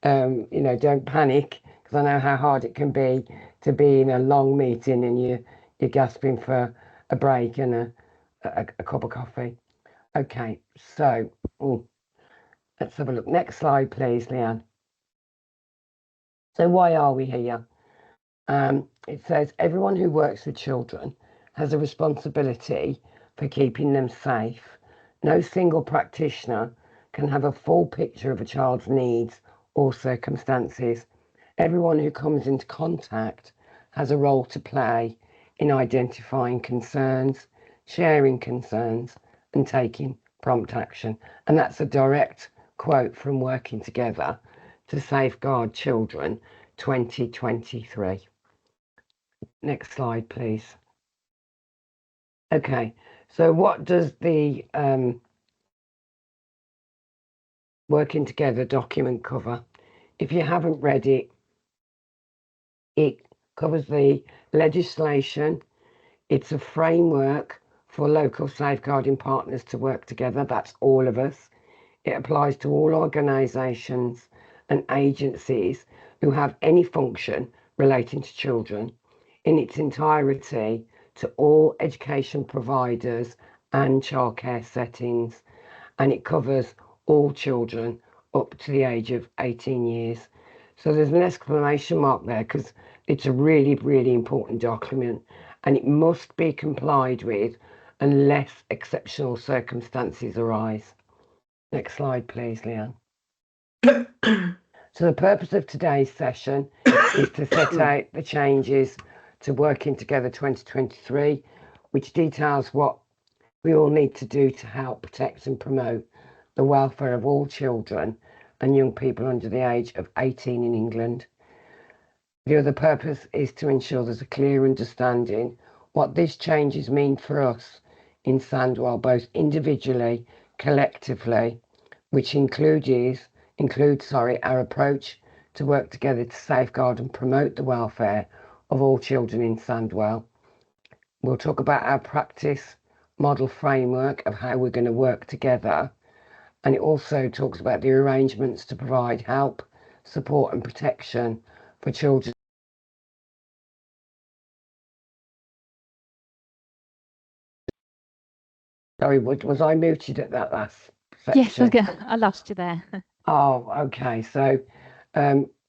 You know, don't panic, because I know how hard it can be to be in a long meeting and you're gasping for a break and a cup of coffee. Okay, so let's have a look. Next slide, please, Leanne. So why are we here? It says everyone who works with children has a responsibility for keeping them safe. No single practitioner can have a full picture of a child's needs or circumstances. Everyone who comes into contact has a role to play in identifying concerns, sharing concerns, and taking prompt action. And that's a direct quote from Working Together to Safeguard Children 2023. Next slide, please. Okay, so what does the Working Together document cover? If you haven't read it, it covers the legislation. It's a framework for local safeguarding partners to work together. That's all of us. It applies to all organisations and agencies who have any function relating to children, in its entirety to all education providers and childcare settings, and it covers all children up to the age of 18 years. So there's an exclamation mark there because it's a really, really important document, and it must be complied with unless exceptional circumstances arise. Next slide, please, Leanne. So the purpose of today's session is to set out the changes to Working Together 2023, which details what we all need to do to help protect and promote the welfare of all children and young people under the age of 18 in England. The other purpose is to ensure there's a clear understanding what these changes mean for us in Sandwell, both individually, collectively, which includes our approach to work together to safeguard and promote the welfare of all children in Sandwell. We'll talk about our practice model framework of how we're going to work together, and it also talks about the arrangements to provide help, support and protection for children. Sorry, was I muted at that last section? Yes, I lost you there. Oh, okay. So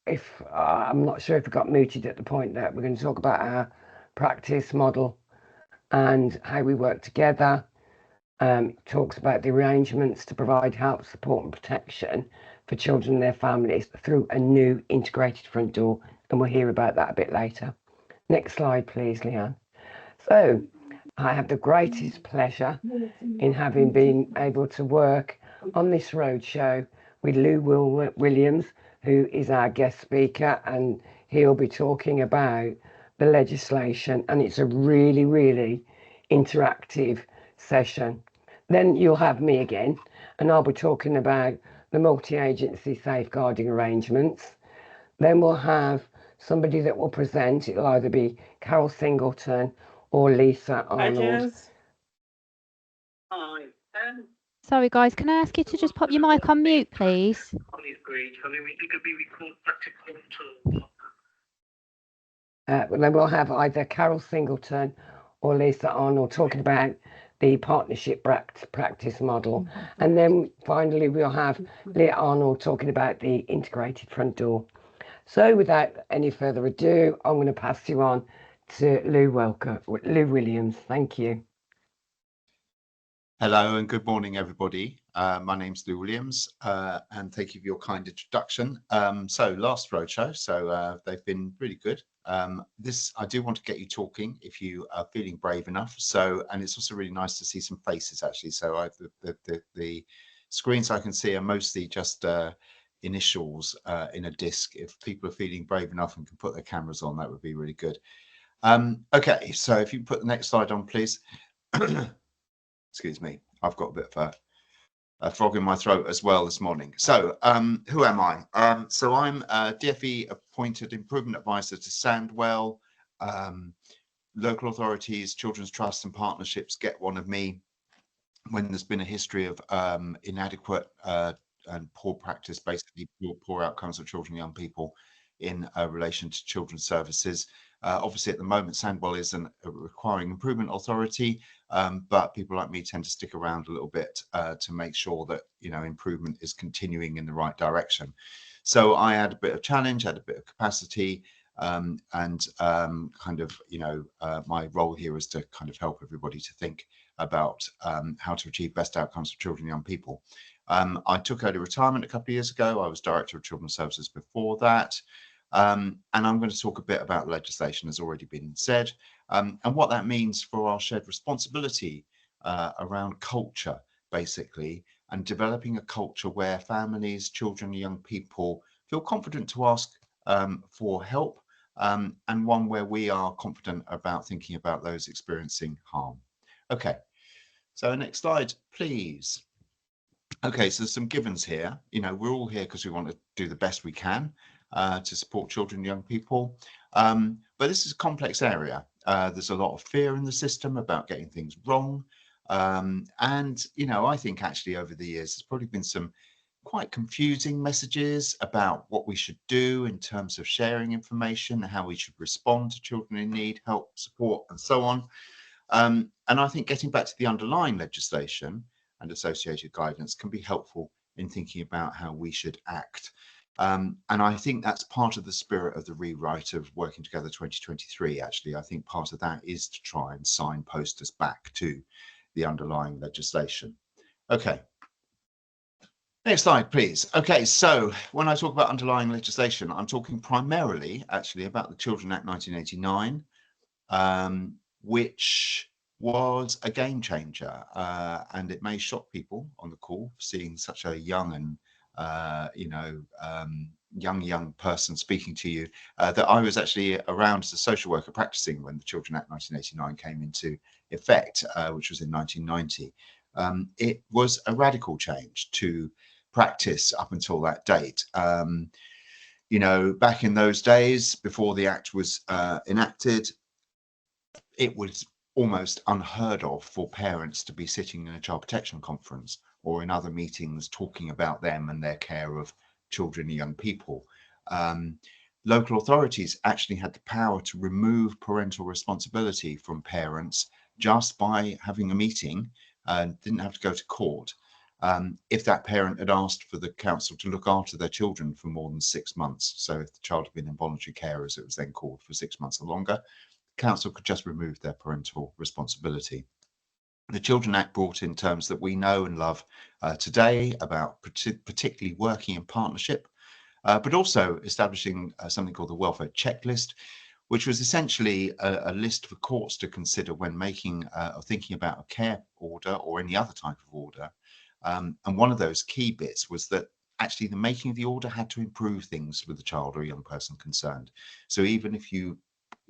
if I'm not sure if I got muted at the point that we're going to talk about our practice model and how we work together. It talks about the arrangements to provide help, support and protection for children and their families through a new integrated front door, and we'll hear about that a bit later. Next slide, please, Leanne. So I have the greatest pleasure in having been able to work on this roadshow with Lou Williams, who is our guest speaker, and he'll be talking about the legislation, and it's a really, really interactive session. Then you'll have me again, and I'll be talking about the multi-agency safeguarding arrangements. Then we'll have somebody that will present. It'll either be Carol Singleton or Lisa Arnold. Hi. Sorry, guys, can I ask you to just pop your mic on mute, please? Then we'll have either Carol Singleton or Lisa Arnold talking about the partnership practice model. And then finally, we'll have Leah Arnold talking about the integrated front door. So without any further ado, I'm going to pass you on to Lou Williams. Thank you. Hello and good morning, everybody. My name's Lou Williams, and thank you for your kind introduction. So last roadshow, so they've been really good. This, I do want to get you talking if you are feeling brave enough. So, and it's also really nice to see some faces actually. So the screens I can see are mostly just initials in a disc. If people are feeling brave enough and can put their cameras on, that would be really good. Okay, so if you put the next slide on, please. Excuse me, I've got a bit of a frog in my throat as well this morning. So who am I? So I'm a DFE appointed improvement advisor to Sandwell. Local authorities, children's trusts and partnerships get one of me when there's been a history of inadequate and poor practice, basically poor outcomes of children and young people in relation to children's services. Obviously, at the moment, Sandwell is a requiring improvement authority, but people like me tend to stick around a little bit to make sure that improvement is continuing in the right direction. So I had a bit of challenge, had a bit of capacity, and kind of my role here is to kind of help everybody to think about how to achieve best outcomes for children and young people. I took early retirement a couple of years ago. I was Director of Children's Services before that. And I'm going to talk a bit about legislation, has already been said, and what that means for our shared responsibility around culture, basically, and developing a culture where families, children, young people feel confident to ask for help, and one where we are confident about thinking about those experiencing harm. Okay, so next slide, please. Okay, so there's some givens here. We're all here because we want to do the best we can to support children and young people. But this is a complex area. There's a lot of fear in the system about getting things wrong. And, I think actually over the years, there's probably been some quite confusing messages about what we should do in terms of sharing information, how we should respond to children in need, help, support, and so on. And I think getting back to the underlying legislation and associated guidance can be helpful in thinking about how we should act. And I think that's part of the spirit of the rewrite of Working Together 2023. Actually, I think part of that is to try and signpost us back to the underlying legislation. Okay. Next slide, please. Okay, so when I talk about underlying legislation, I'm talking primarily actually about the Children Act 1989, which was a game changer, and it may shock people on the call seeing such a young and young person speaking to you, that I was actually around as a social worker practicing when the Children Act 1989 came into effect, which was in 1990. It was a radical change to practice up until that date. Back in those days, before the act was enacted, it was almost unheard of for parents to be sitting in a child protection conference or in other meetings talking about them and their care of children and young people. Local authorities actually had the power to remove parental responsibility from parents just by having a meeting and didn't have to go to court. If that parent had asked for the council to look after their children for more than 6 months. So if the child had been in voluntary care, as it was then called, for 6 months or longer, council could just remove their parental responsibility. The Children Act brought in terms that we know and love today about particularly working in partnership, but also establishing something called the welfare checklist, which was essentially a list for courts to consider when making or thinking about a care order or any other type of order. And one of those key bits was that actually the making of the order had to improve things with the child or young person concerned. So even if you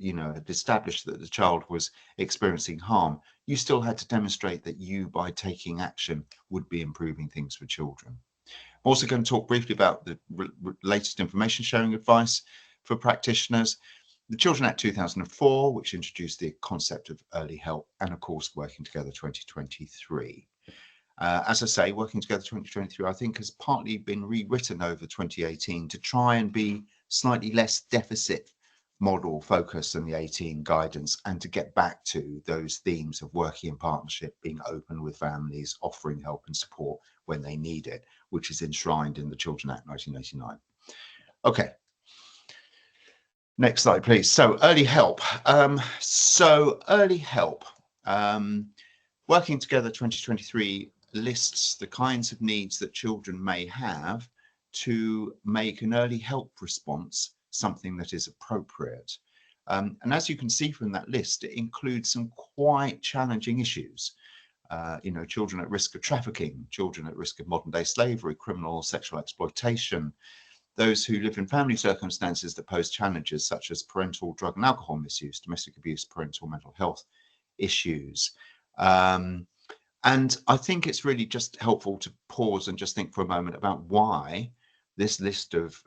had established that the child was experiencing harm, you still had to demonstrate that you, by taking action, would be improving things for children. I'm also going to talk briefly about the latest information sharing advice for practitioners, the Children Act 2004, which introduced the concept of early help, and of course, Working Together 2023. As I say, Working Together 2023, I think, has partly been rewritten over 2018 to try and be slightly less deficit model focus than the 18 guidance, and to get back to those themes of working in partnership, being open with families, offering help and support when they need it, which is enshrined in the Children Act 1989. Okay. Next slide, please. So early help. Working Together 2023 lists the kinds of needs that children may have to make an early help response something that is appropriate. And as you can see from that list, it includes some quite challenging issues. Children at risk of trafficking, children at risk of modern day slavery, criminal or sexual exploitation, those who live in family circumstances that pose challenges such as parental drug and alcohol misuse, domestic abuse, parental mental health issues. And I think it's really just helpful to pause and just think for a moment about why this list of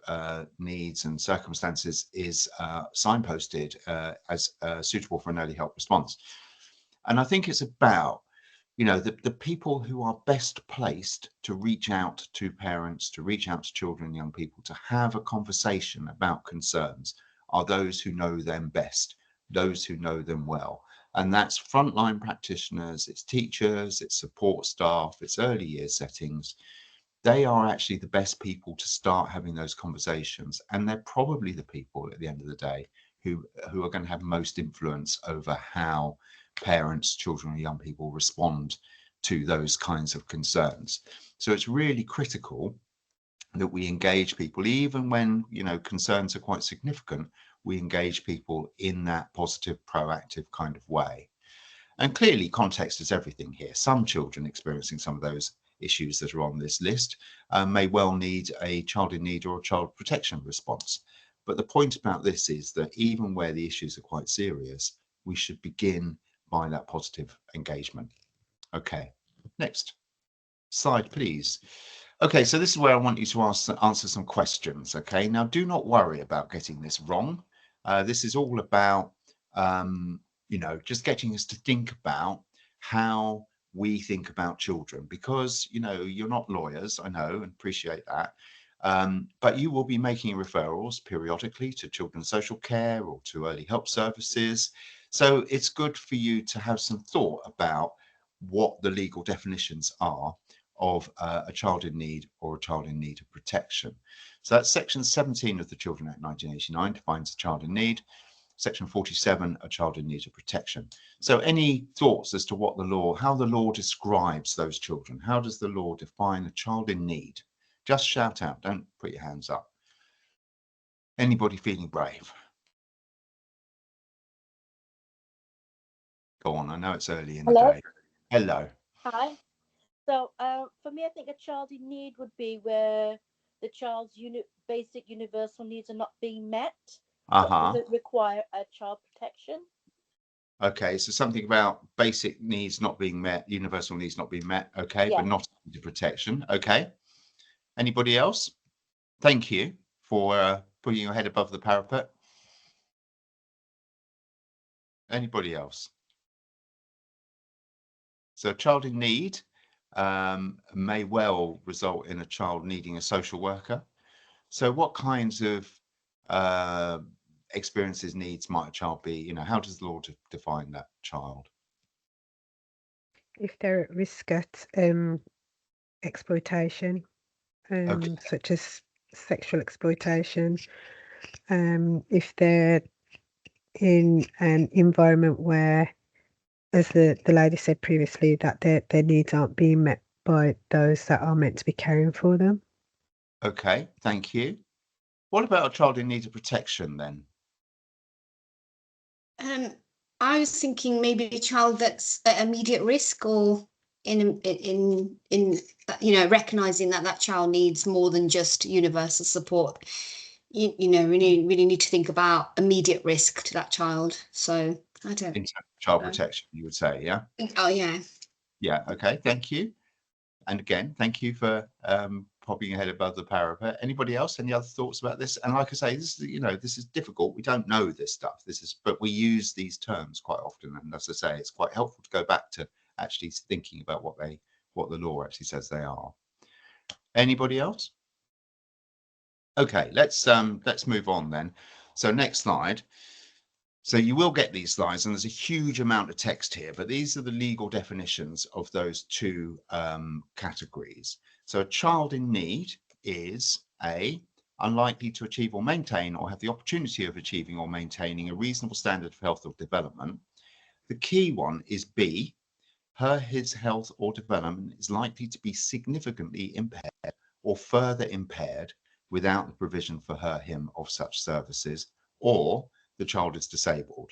needs and circumstances is signposted as suitable for an early help response. And I think it's about you know, the people who are best placed to reach out to parents, to reach out to children and young people, to have a conversation about concerns are those who know them best, those who know them well. And that's frontline practitioners, it's teachers, it's support staff, it's early years settings. They are actually the best people to start having those conversations. And they're probably the people at the end of the day who are going to have most influence over how parents, children, and young people respond to those kinds of concerns. So it's really critical that we engage people, even when, you know, concerns are quite significant. We engage people in that positive, proactive kind of way. And clearly, context is everything here. Some children experiencing some of those issues that are on this list may well need a child in need or a child protection response. But the point about this is that even where the issues are quite serious, we should begin by that positive engagement. Okay, next slide, please. Okay, so this is where I want you to answer some questions. Okay, now do not worry about getting this wrong. This is all about, you know, just getting us to think about how we think about children, because, you know, you're not lawyers, I know, and appreciate that. But you will be making referrals periodically to children's social care or to early help services. So it's good for you to have some thought about what the legal definitions are of a child in need or a child in need of protection. So that's section 17 of the Children Act 1989 defines a child in need. Section 47, a child in need of protection. So any thoughts as to what the law, how the law describes those children? How does the law define a child in need? Just shout out, don't put your hands up. Anybody feeling brave? Go on, I know it's early in the day. Hello. Hi. So for me, I think a child in need would be where the child's basic universal needs are not being met, that require a child protection. Okay, so something about basic needs not being met, universal needs not being met, okay, Yeah. but not into protection, okay. Anybody else? Thank you for putting your head above the parapet. Anybody else? So a child in need may well result in a child needing a social worker. So what kinds of experiences, needs might a child be? You know, how does the law define that child? If they're at risk at exploitation, such as sexual exploitation, if they're in an environment where, as the lady said previously, that their needs aren't being met by those that are meant to be caring for them. Okay, thank you. What about a child in need of protection then? I was thinking maybe a child that's at immediate risk, or in you know, recognizing that child needs more than just universal support. You know, really need to think about immediate risk to that child. So I don't. In terms of child protection, you would say, yeah? Oh yeah. Yeah, okay, thank you. And again, thank you for popping your head above the parapet. Anybody else? Any other thoughts about this? And like I say, this is, you know, this is difficult. We don't know this stuff. But we use these terms quite often. And as I say, it's quite helpful to go back to actually thinking about what the law actually says they are. Anybody else? Okay, let's move on then. So next slide. So you will get these slides, and there's a huge amount of text here, but these are the legal definitions of those two categories. So a child in need is A, unlikely to achieve or maintain or have the opportunity of achieving or maintaining a reasonable standard of health or development. The key one is B, his health or development is likely to be significantly impaired or further impaired without the provision for him of such services, or the child is disabled.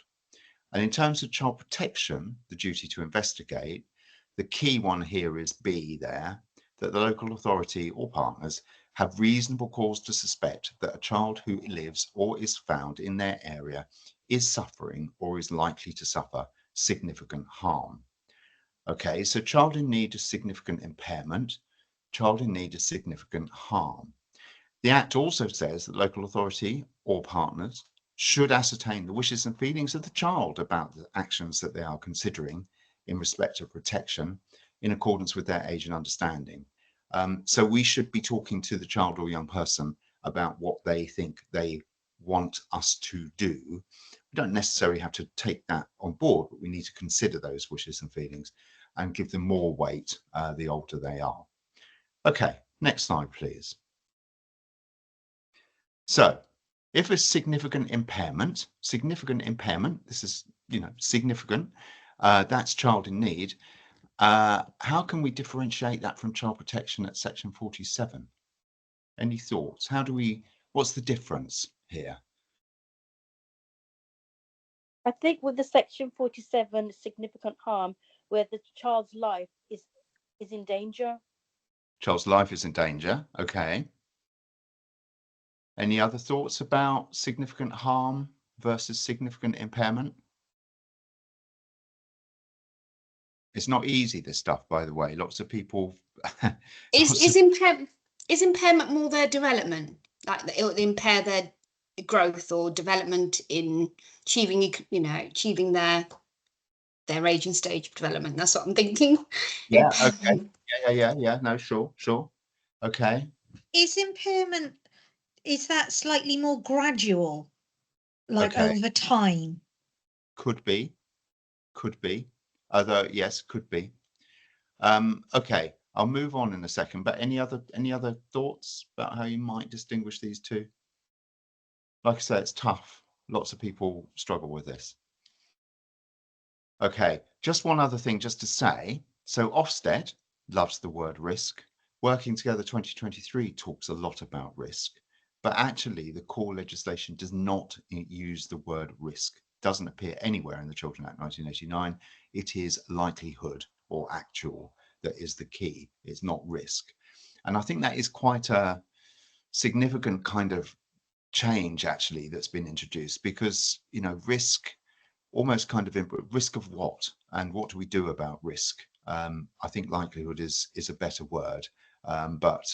And in terms of child protection, the duty to investigate, the key one here is B there, that the local authority or partners have reasonable cause to suspect that a child who lives or is found in their area is suffering or is likely to suffer significant harm. Okay, so child in need of significant impairment, child in need of significant harm. The Act also says that local authority or partners should ascertain the wishes and feelings of the child about the actions that they are considering in respect of protection, in accordance with their age and understanding. So we should be talking to the child or young person about what they think they want us to do. We don't necessarily have to take that on board, but we need to consider those wishes and feelings and give them more weight the older they are. Okay, next slide, please. So if a significant impairment, this is, significant, that's child in need, how can we differentiate that from child protection at section 47? Any thoughts? What's the difference here? I think with the section 47 significant harm, where the child's life is in danger. Child's life is in danger. Okay. Any other thoughts about significant harm versus significant impairment? It's not easy, this stuff, by the way. Lots of people. Is impairment more their development? Like it will impair their growth or development in achieving their age and stage of development. That's what I'm thinking. Yeah. Okay. Yeah. No, sure. Okay. Is impairment, is that slightly more gradual, like over time? Could be. Although, yes, could be. Okay, I'll move on in a second, but any other thoughts about how you might distinguish these two? Like I say, it's tough. Lots of people struggle with this. Okay, just one other thing just to say. So Ofsted loves the word risk. Working Together 2023 talks a lot about risk, but actually the core legislation does not use the word risk. Doesn't appear anywhere in the Children Act 1989. It is likelihood or actual that is the key. It's not risk. And I think that is quite a significant kind of change actually that's been introduced, because risk almost kind of risk of what, and what do we do about risk? I think likelihood is a better word, but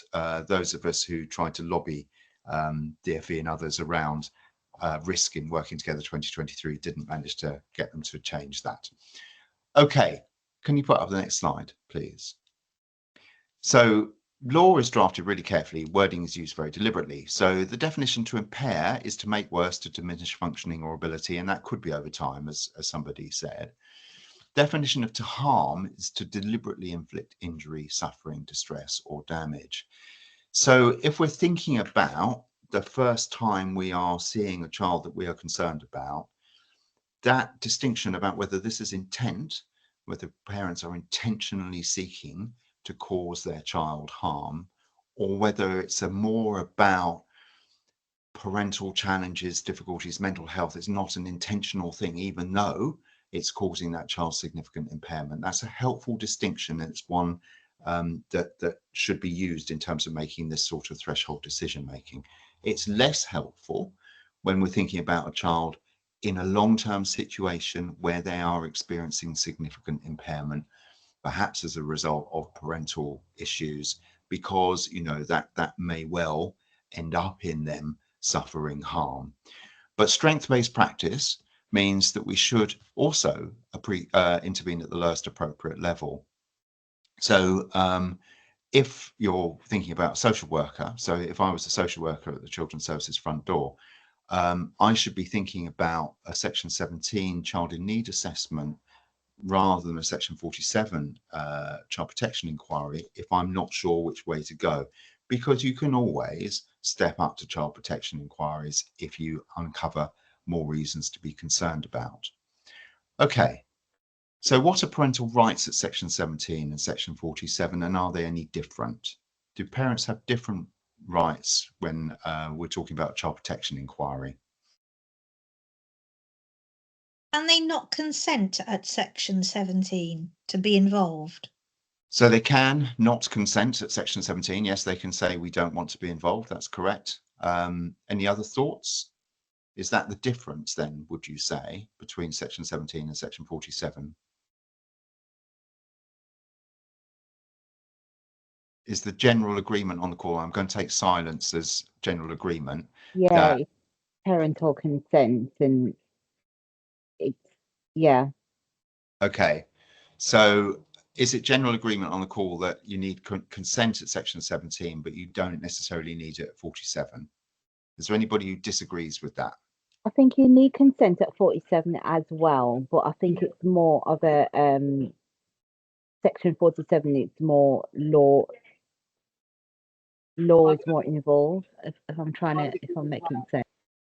those of us who try to lobby DfE and others around risk in Working Together 2023 didn't manage to get them to change that. Okay, can you put up the next slide, please? So law is drafted really carefully, wording is used very deliberately. So the definition to impair is to make worse, to diminish functioning or ability, and that could be over time, as somebody said. Definition of to harm is to deliberately inflict injury, suffering, distress, or damage. So if we're thinking about the first time we are seeing a child that we are concerned about, that distinction about whether this is intent, whether parents are intentionally seeking to cause their child harm, or whether it's more about parental challenges, difficulties, mental health, it's not an intentional thing, even though it's causing that child significant impairment. That's a helpful distinction. It's one that should be used in terms of making this sort of threshold decision making. It's less helpful when we're thinking about a child in a long-term situation where they are experiencing significant impairment, perhaps as a result of parental issues, because that may well end up in them suffering harm. But strength-based practice means that we should also intervene at the lowest appropriate level. So if you're thinking about a social worker, so if I was a social worker at the Children's Services front door, I should be thinking about a Section 17 child in need assessment rather than a Section 47 child protection inquiry if I'm not sure which way to go, because you can always step up to child protection inquiries if you uncover more reasons to be concerned about. Okay, so what are parental rights at Section 17 and Section 47, and are they any different? Do parents have different rights when we're talking about child protection inquiry? Can they not consent at Section 17 to be involved? So they can not consent at Section 17. Yes, they can say we don't want to be involved. That's correct. Any other thoughts? Is that the difference then, would you say, between Section 17 and Section 47? Is the general agreement on the call? I'm going to take silence as general agreement. Yeah, it's parental consent, and it's, yeah. Okay, so is it general agreement on the call that you need consent at section 17, but you don't necessarily need it at 47? Is there anybody who disagrees with that? I think you need consent at 47 as well, but I think it's more of a section 47. It's more law is more involved. If I'm making sense.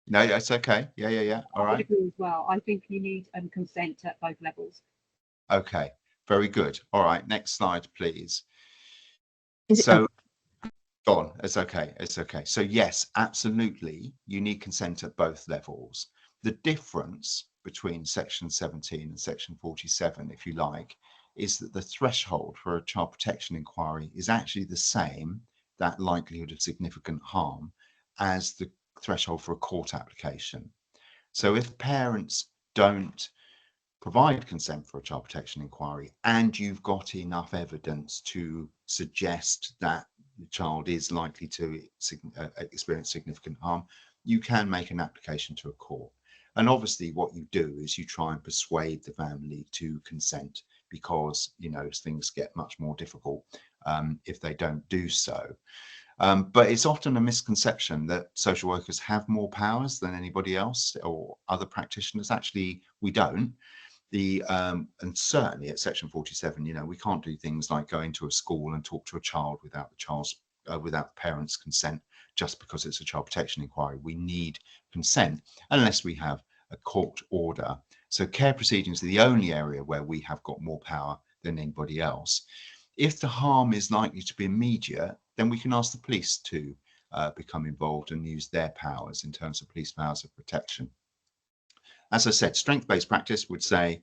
No, that's okay. Yeah. All right. I would agree as well. I think you need consent at both levels. Okay, very good. All right, next slide, please. Is so go on. It's okay. So yes, absolutely, you need consent at both levels. The difference between section 17 and section 47, if you like, is that the threshold for a child protection inquiry is actually the same, that likelihood of significant harm, as the threshold for a court application. So if parents don't provide consent for a child protection inquiry and you've got enough evidence to suggest that the child is likely to experience significant harm, you can make an application to a court. And obviously what you do is you try and persuade the family to consent, because, you know, things get much more difficult if they don't do so. But it's often a misconception that social workers have more powers than anybody else or other practitioners. Actually, we don't. And certainly at section 47, you know, we can't do things like go into a school and talk to a child without the parents' consent just because it's a child protection inquiry. We need consent unless we have a court order. So care proceedings are the only area where we have got more power than anybody else. If the harm is likely to be immediate, then we can ask the police to become involved and use their powers in terms of police powers of protection. As I said, strength-based practice would say,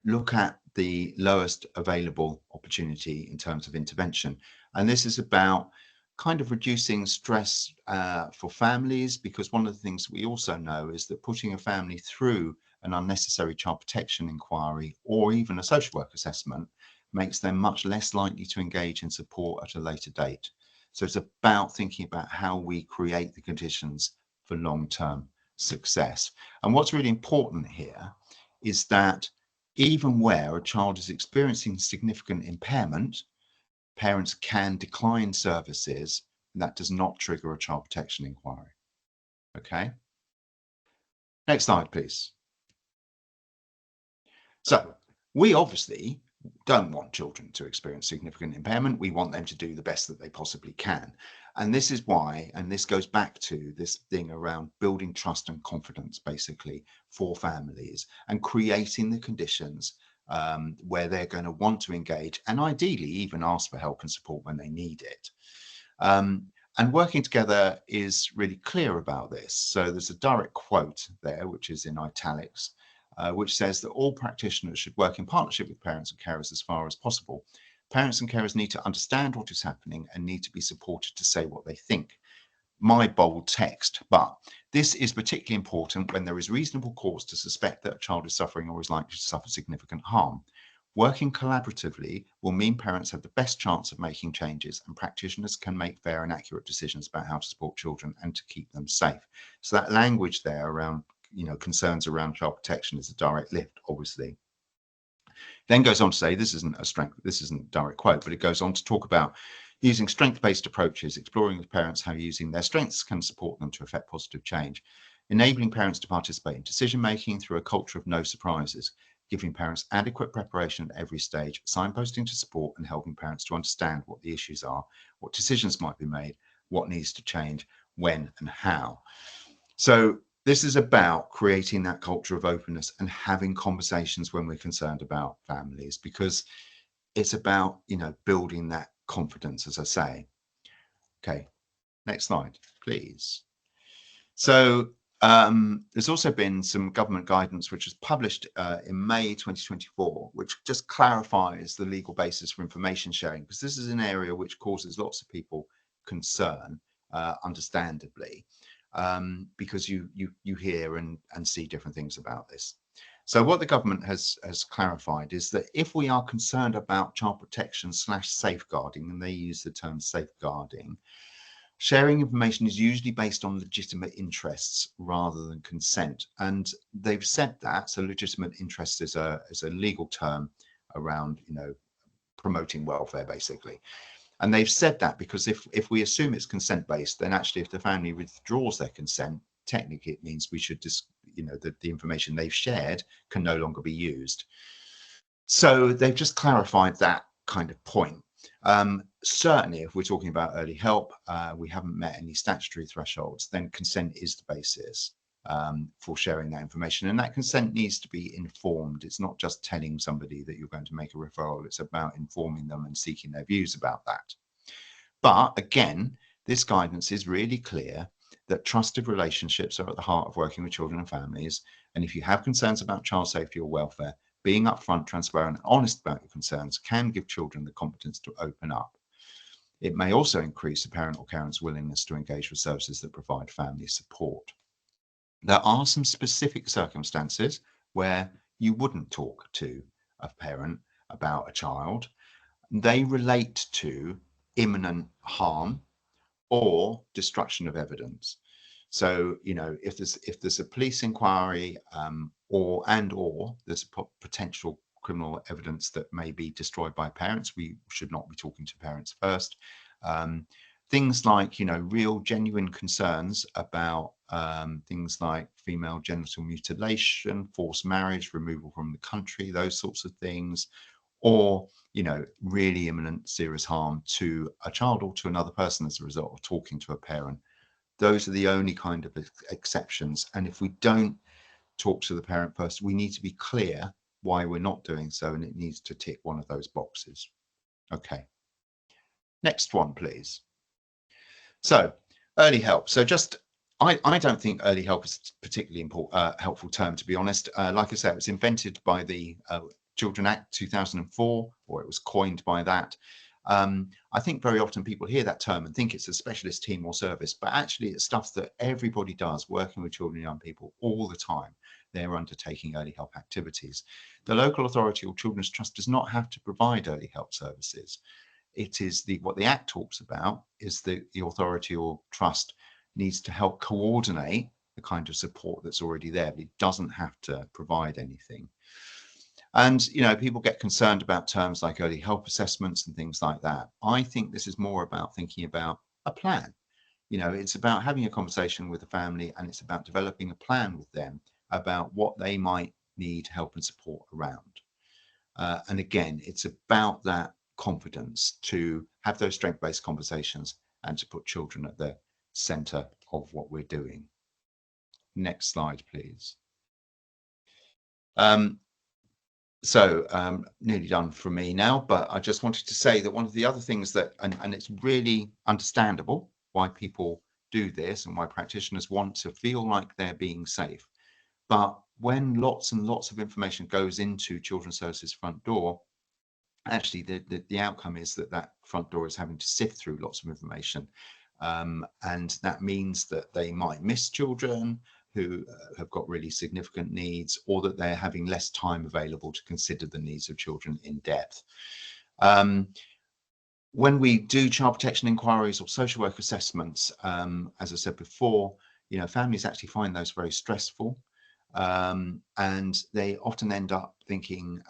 look at the lowest available opportunity in terms of intervention. And this is about kind of reducing stress for families, because one of the things we also know is that putting a family through an unnecessary child protection inquiry or even a social work assessment makes them much less likely to engage in support at a later date. So it's about thinking about how we create the conditions for long-term success. And what's really important here is that even where a child is experiencing significant impairment, parents can decline services, and that does not trigger a child protection inquiry. Okay. Next slide, please. So we obviously don't want children to experience significant impairment. We want them to do the best that they possibly can. And this is why, and this goes back to this thing around building trust and confidence, basically, for families and creating the conditions where they're going to want to engage and ideally even ask for help and support when they need it. And working together is really clear about this. So there's a direct quote there, which is in italics, which says that all practitioners should work in partnership with parents and carers as far as possible. Parents and carers need to understand what is happening and need to be supported to say what they think. My bold text, but this is particularly important when there is reasonable cause to suspect that a child is suffering or is likely to suffer significant harm. Working collaboratively will mean parents have the best chance of making changes, and practitioners can make fair and accurate decisions about how to support children and to keep them safe. So that language there around, you know, concerns around child protection is a direct lift, obviously. Then goes on to say, this isn't a direct quote, but it goes on to talk about using strength-based approaches, exploring with parents how using their strengths can support them to effect positive change, enabling parents to participate in decision-making through a culture of no surprises, giving parents adequate preparation at every stage, signposting to support and helping parents to understand what the issues are, what decisions might be made, what needs to change, when and how. So this is about creating that culture of openness and having conversations when we're concerned about families, because it's about, you know, building that confidence, as I say. Okay, next slide, please. So there's also been some government guidance which was published in May 2024, which just clarifies the legal basis for information sharing, because this is an area which causes lots of people concern, understandably, because you hear and see different things about this. So what the government has clarified is that if we are concerned about child protection / safeguarding, and they use the term safeguarding, sharing information is usually based on legitimate interests rather than consent. And they've said that, so legitimate interest is a legal term around, you know, promoting welfare, basically. And they've said that because if we assume it's consent-based, then actually if the family withdraws their consent, technically it means we should just, you know, the information they've shared can no longer be used. So they've just clarified that kind of point. Certainly, if we're talking about early help, we haven't met any statutory thresholds, then consent is the basis for sharing that information. And that consent needs to be informed. It's not just telling somebody that you're going to make a referral. It's about informing them and seeking their views about that. But again, this guidance is really clear that trusted relationships are at the heart of working with children and families. And if you have concerns about child safety or welfare, being upfront, transparent, and honest about your concerns can give children the competence to open up. It may also increase the parent or parent's willingness to engage with services that provide family support. There are some specific circumstances where you wouldn't talk to a parent about a child. They relate to imminent harm or destruction of evidence. So, you know, if there's a police inquiry or there's potential criminal evidence that may be destroyed by parents, we should not be talking to parents first. Things like, you know, real genuine concerns about things like female genital mutilation, forced marriage, removal from the country, those sorts of things, or, you know, really imminent serious harm to a child or to another person as a result of talking to a parent. Those are the only kind of exceptions. And if we don't talk to the parent first, we need to be clear why we're not doing so, and it needs to tick one of those boxes. Okay. Next one, please. So early help. So just, I don't think early help is a particularly important, helpful term, to be honest. Like I said, it was invented by the Children Act 2004, or it was coined by that. I think very often people hear that term and think it's a specialist team or service, but actually it's stuff that everybody does working with children and young people all the time. They're undertaking early help activities. The local authority or children's trust does not have to provide early help services. It is what the Act talks about is the authority or trust needs to help coordinate the kind of support that's already there, but it doesn't have to provide anything. And, you know, people get concerned about terms like early help assessments and things like that. I think this is more about thinking about a plan. You know, it's about having a conversation with the family, and it's about developing a plan with them about what they might need help and support around. And again, it's about that confidence to have those strength-based conversations and to put children at the center of what we're doing. Next slide, please. Nearly done for me now, but I just wanted to say that one of the other things that, and it's really understandable why people do this and why practitioners want to feel like they're being safe. But when lots and lots of information goes into children's services front door, actually the outcome is that front door is having to sift through lots of information. And that means that they might miss children who have got really significant needs, or that they're having less time available to consider the needs of children in depth. When we do child protection inquiries or social work assessments, as I said before, you know, families actually find those very stressful. And they often end up thinking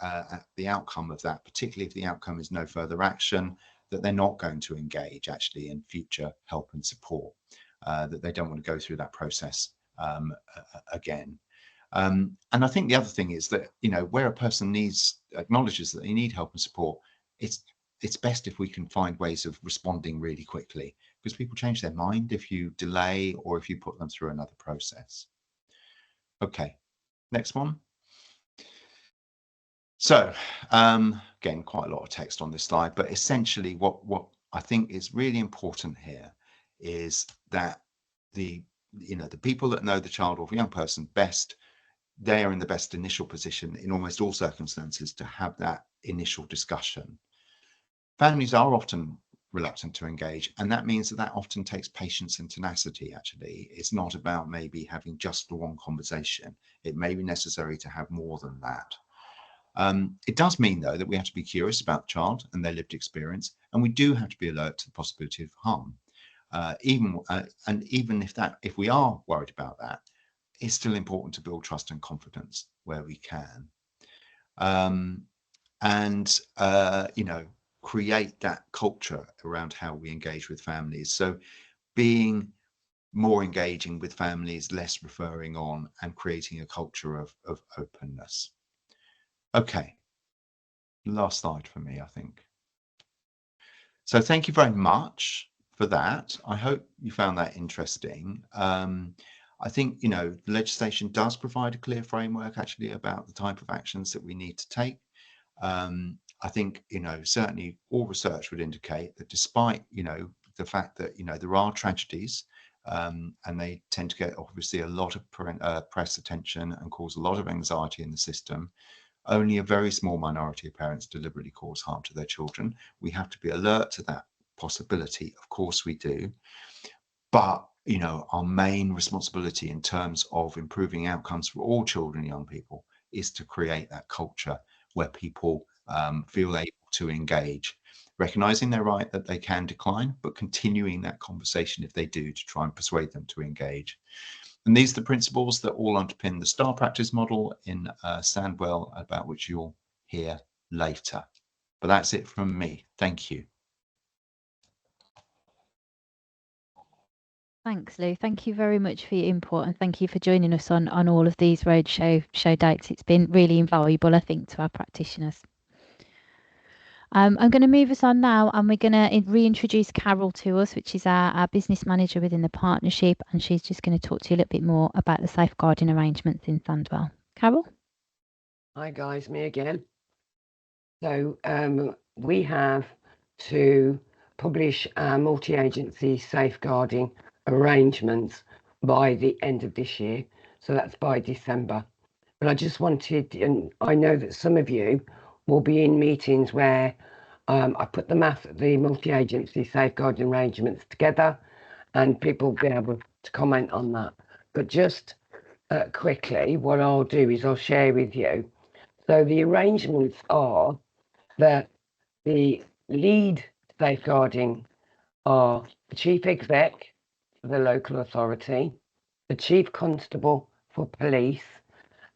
the outcome of that, particularly if the outcome is no further action, that they're not going to engage actually in future help and support, that they don't want to go through that process again. And I think the other thing is that, you know, where a person acknowledges that they need help and support, it's best if we can find ways of responding really quickly, because people change their mind if you delay or if you put them through another process. Okay, next one. So again, quite a lot of text on this slide, but essentially what I think is really important here is that the people that know the child or the young person best, they are in the best initial position in almost all circumstances to have that initial discussion. Families are often reluctant to engage, and that means that often takes patience and tenacity. Actually, it's not about maybe having just the one conversation. It may be necessary to have more than that. It does mean, though, that we have to be curious about the child and their lived experience, and we do have to be alert to the possibility of harm. Even if we are worried about that, it's still important to build trust and confidence where we can. You know, create that culture around how we engage with families. So being more engaging with families, less referring on, and creating a culture of openness. Okay, last slide for me, I think. So thank you very much for that. I hope you found that interesting. I think, you know, the legislation does provide a clear framework actually about the type of actions that we need to take. I think, you know, certainly all research would indicate that despite, you know, the fact that, you know, there are tragedies, and they tend to get obviously a lot of press attention and cause a lot of anxiety in the system, only a very small minority of parents deliberately cause harm to their children. We have to be alert to that possibility. Of course we do. But, you know, our main responsibility in terms of improving outcomes for all children and young people is to create that culture where people feel able to engage, recognizing their right that they can decline, but continuing that conversation if they do to try and persuade them to engage. And these are the principles that all underpin the STAR practice model in Sandwell, about which you'll hear later. But that's it from me. Thank you. Thanks, Lou. Thank you very much for your input, and thank you for joining us on all of these Roadshow dates. It's been really invaluable, I think, to our practitioners. I'm going to move us on now, and we're going to reintroduce Carol to us, which is our business manager within the partnership, and she's just going to talk to you a little bit more about the safeguarding arrangements in Sandwell. Carol? Hi guys, me again. So we have to publish our multi-agency safeguarding arrangements by the end of this year. So that's by December. But I just wanted, and I know that some of you will be in meetings where I put the multi-agency safeguarding arrangements together, and people will be able to comment on that. But just quickly, what I'll do is I'll share with you. So the arrangements are that the lead safeguarding are the chief exec for the local authority, the chief constable for police,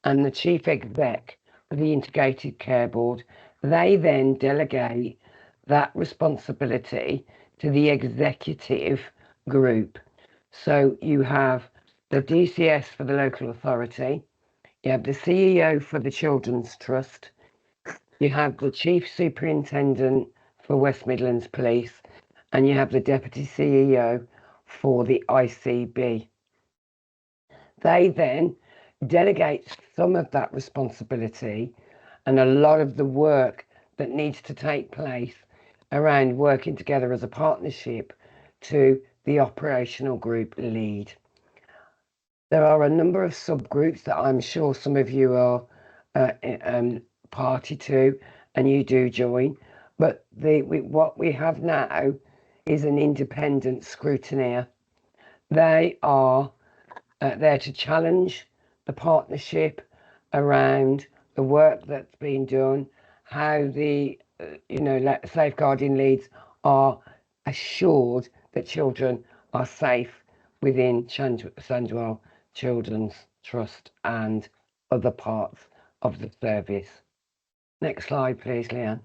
and the chief exec for the integrated care board. They then delegate that responsibility to the executive group. So you have the DCS for the local authority, you have the CEO for the Children's Trust, you have the chief superintendent for West Midlands Police, and you have the deputy CEO for the ICB. They then delegate some of that responsibility and a lot of the work that needs to take place around working together as a partnership to the operational group lead. There are a number of subgroups that I'm sure some of you are party to, and you do join, but what we have now is an independent scrutineer. They are there to challenge the partnership around the work that's been done, how the safeguarding leads are assured that children are safe within Sandwell Children's Trust and other parts of the service. Next slide, please, Leanne.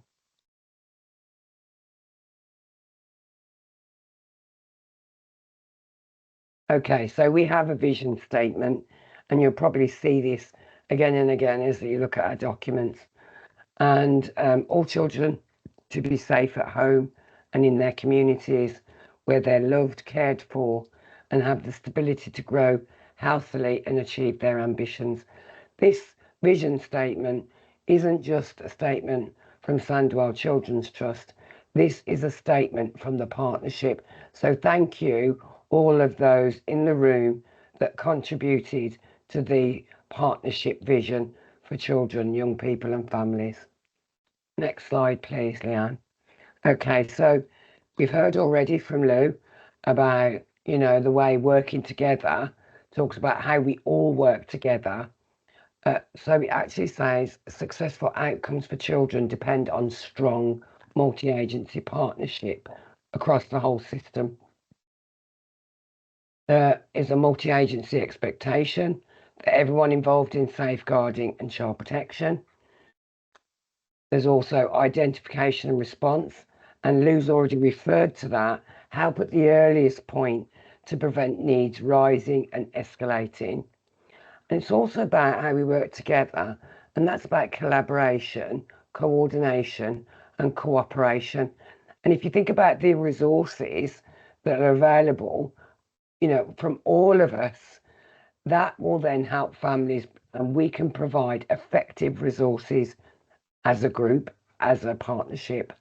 Okay, so we have a vision statement, and you'll probably see this again and again as you look at our documents. And all children to be safe at home and in their communities where they're loved, cared for, and have the stability to grow healthily and achieve their ambitions. This vision statement isn't just a statement from Sandwell Children's Trust. This is a statement from the partnership. So thank you, all of those in the room that contributed to the partnership vision for children, young people and families. Next slide, please, Leanne. Okay, so we've heard already from Lou about, the way working together talks about how we all work together. So it actually says successful outcomes for children depend on strong multi-agency partnership across the whole system. There is a multi-agency expectation for everyone involved in safeguarding and child protection. There's also identification and response and Lou's already referred to that, help at the earliest point to prevent needs rising and escalating. And it's also about how we work together, and that's about collaboration, coordination, and cooperation. And if you think about the resources that are available, from all of us, that will then help families, and we can provide effective resources as a group, as a partnership.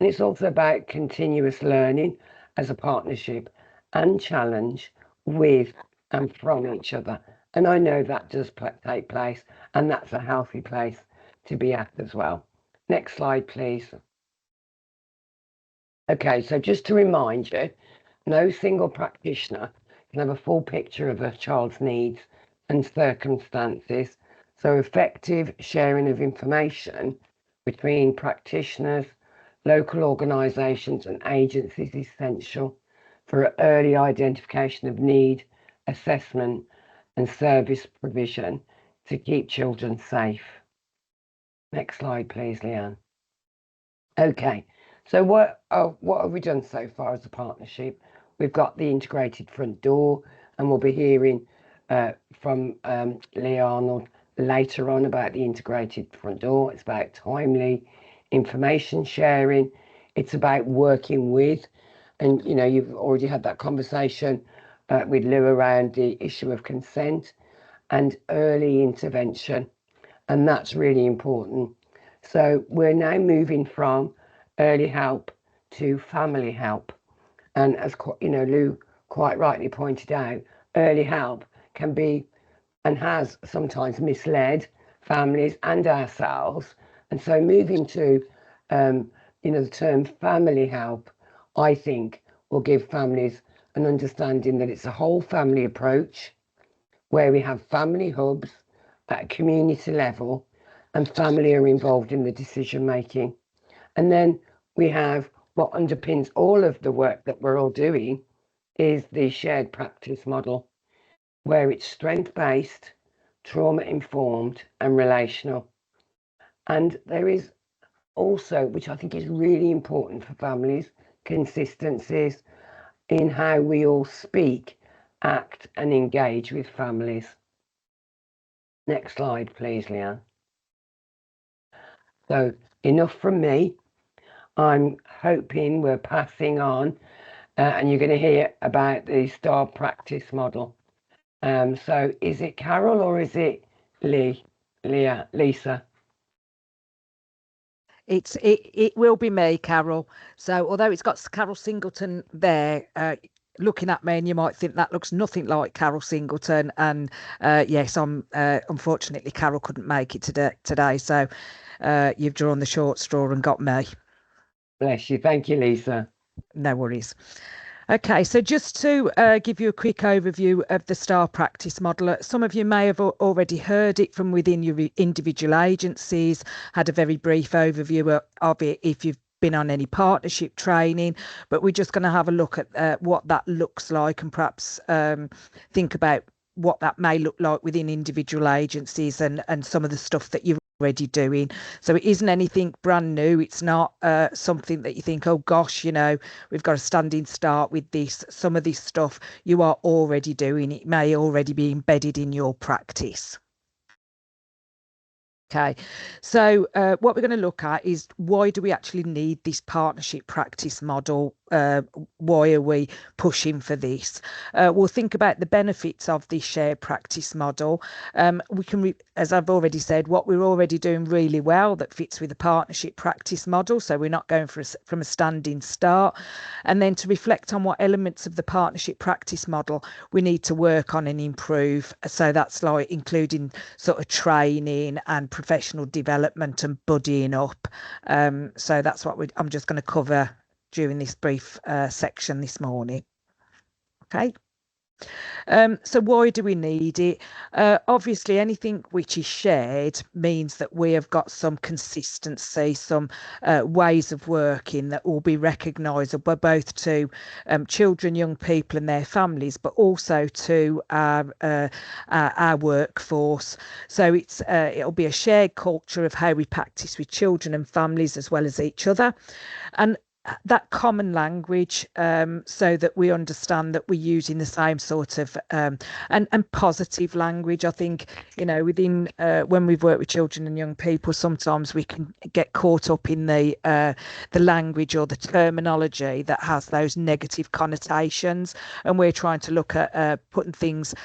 And it's also about continuous learning as a partnership and challenge with and from each other. And I know that does take place, and that's a healthy place to be at as well. Next slide, please. Okay, so just to remind you, no single practitioner can have a full picture of a child's needs and circumstances. So effective sharing of information between practitioners, local organisations and agencies is essential for early identification of need, assessment and service provision to keep children safe. Next slide, please, Leanne. Okay, so what have we done so far as a partnership? We've got the integrated front door, and we'll be hearing from Lee Arnold later on about the integrated front door. It's about timely information sharing. It's about working with, and you've already had that conversation with Lou around the issue of consent and early intervention, and that's really important. So we're now moving from early help to family help. And as Lou quite rightly pointed out, early help can be and has sometimes misled families and ourselves. And so moving to, the term family help, I think will give families an understanding that it's a whole family approach where we have family hubs at a community level and family are involved in the decision making. And then we have what underpins all of the work that we're all doing is the shared practice model, where it's strength-based, trauma-informed and relational. And there is also, which I think is really important for families, consistencies in how we all speak, act and engage with families. Next slide, please, Leanne. So enough from me. I'm hoping we're passing on and you're going to hear about the STAR practice model. So is it Carol or is it Lisa? It will be me, Carol. So although it's got Carol Singleton there, looking at me, and you might think that looks nothing like Carol Singleton. And yes, unfortunately Carol couldn't make it today. So you've drawn the short straw and got me. Bless you. Thank you, Lisa. No worries. Okay, so just to give you a quick overview of the STAR practice model, some of you may have already heard it from within your individual agencies, had a very brief overview of it if you've been on any partnership training, but we're just going to have a look at what that looks like and perhaps think about what that may look like within individual agencies and some of the stuff that you're already doing. So it isn't anything brand new. It's not something that you think, oh gosh, we've got a standing start with this. Some of this stuff you are already doing. It may already be embedded in your practice. Okay, so what we're going to look at is why do we actually need this partnership practice model? Why are we pushing for this? We'll think about the benefits of this shared practice model. We can, as I've already said, what we're already doing really well that fits with the partnership practice model. So we're not going from a standing start. And then to reflect on what elements of the partnership practice model we need to work on and improve. So that's like including sort of training and professional development and buddying up. So that's what I'm just going to cover during this brief section this morning. Okay. So why do we need it? Obviously, anything which is shared means that we have got some consistency, some ways of working that will be recognisable both to children, young people and their families, but also to our workforce. So it'll be a shared culture of how we practice with children and families as well as each other. And that common language, so that we understand that we're using the same sort of and positive language. I think, within when we've worked with children and young people, sometimes we can get caught up in the language or the terminology that has those negative connotations, and we're trying to look at putting things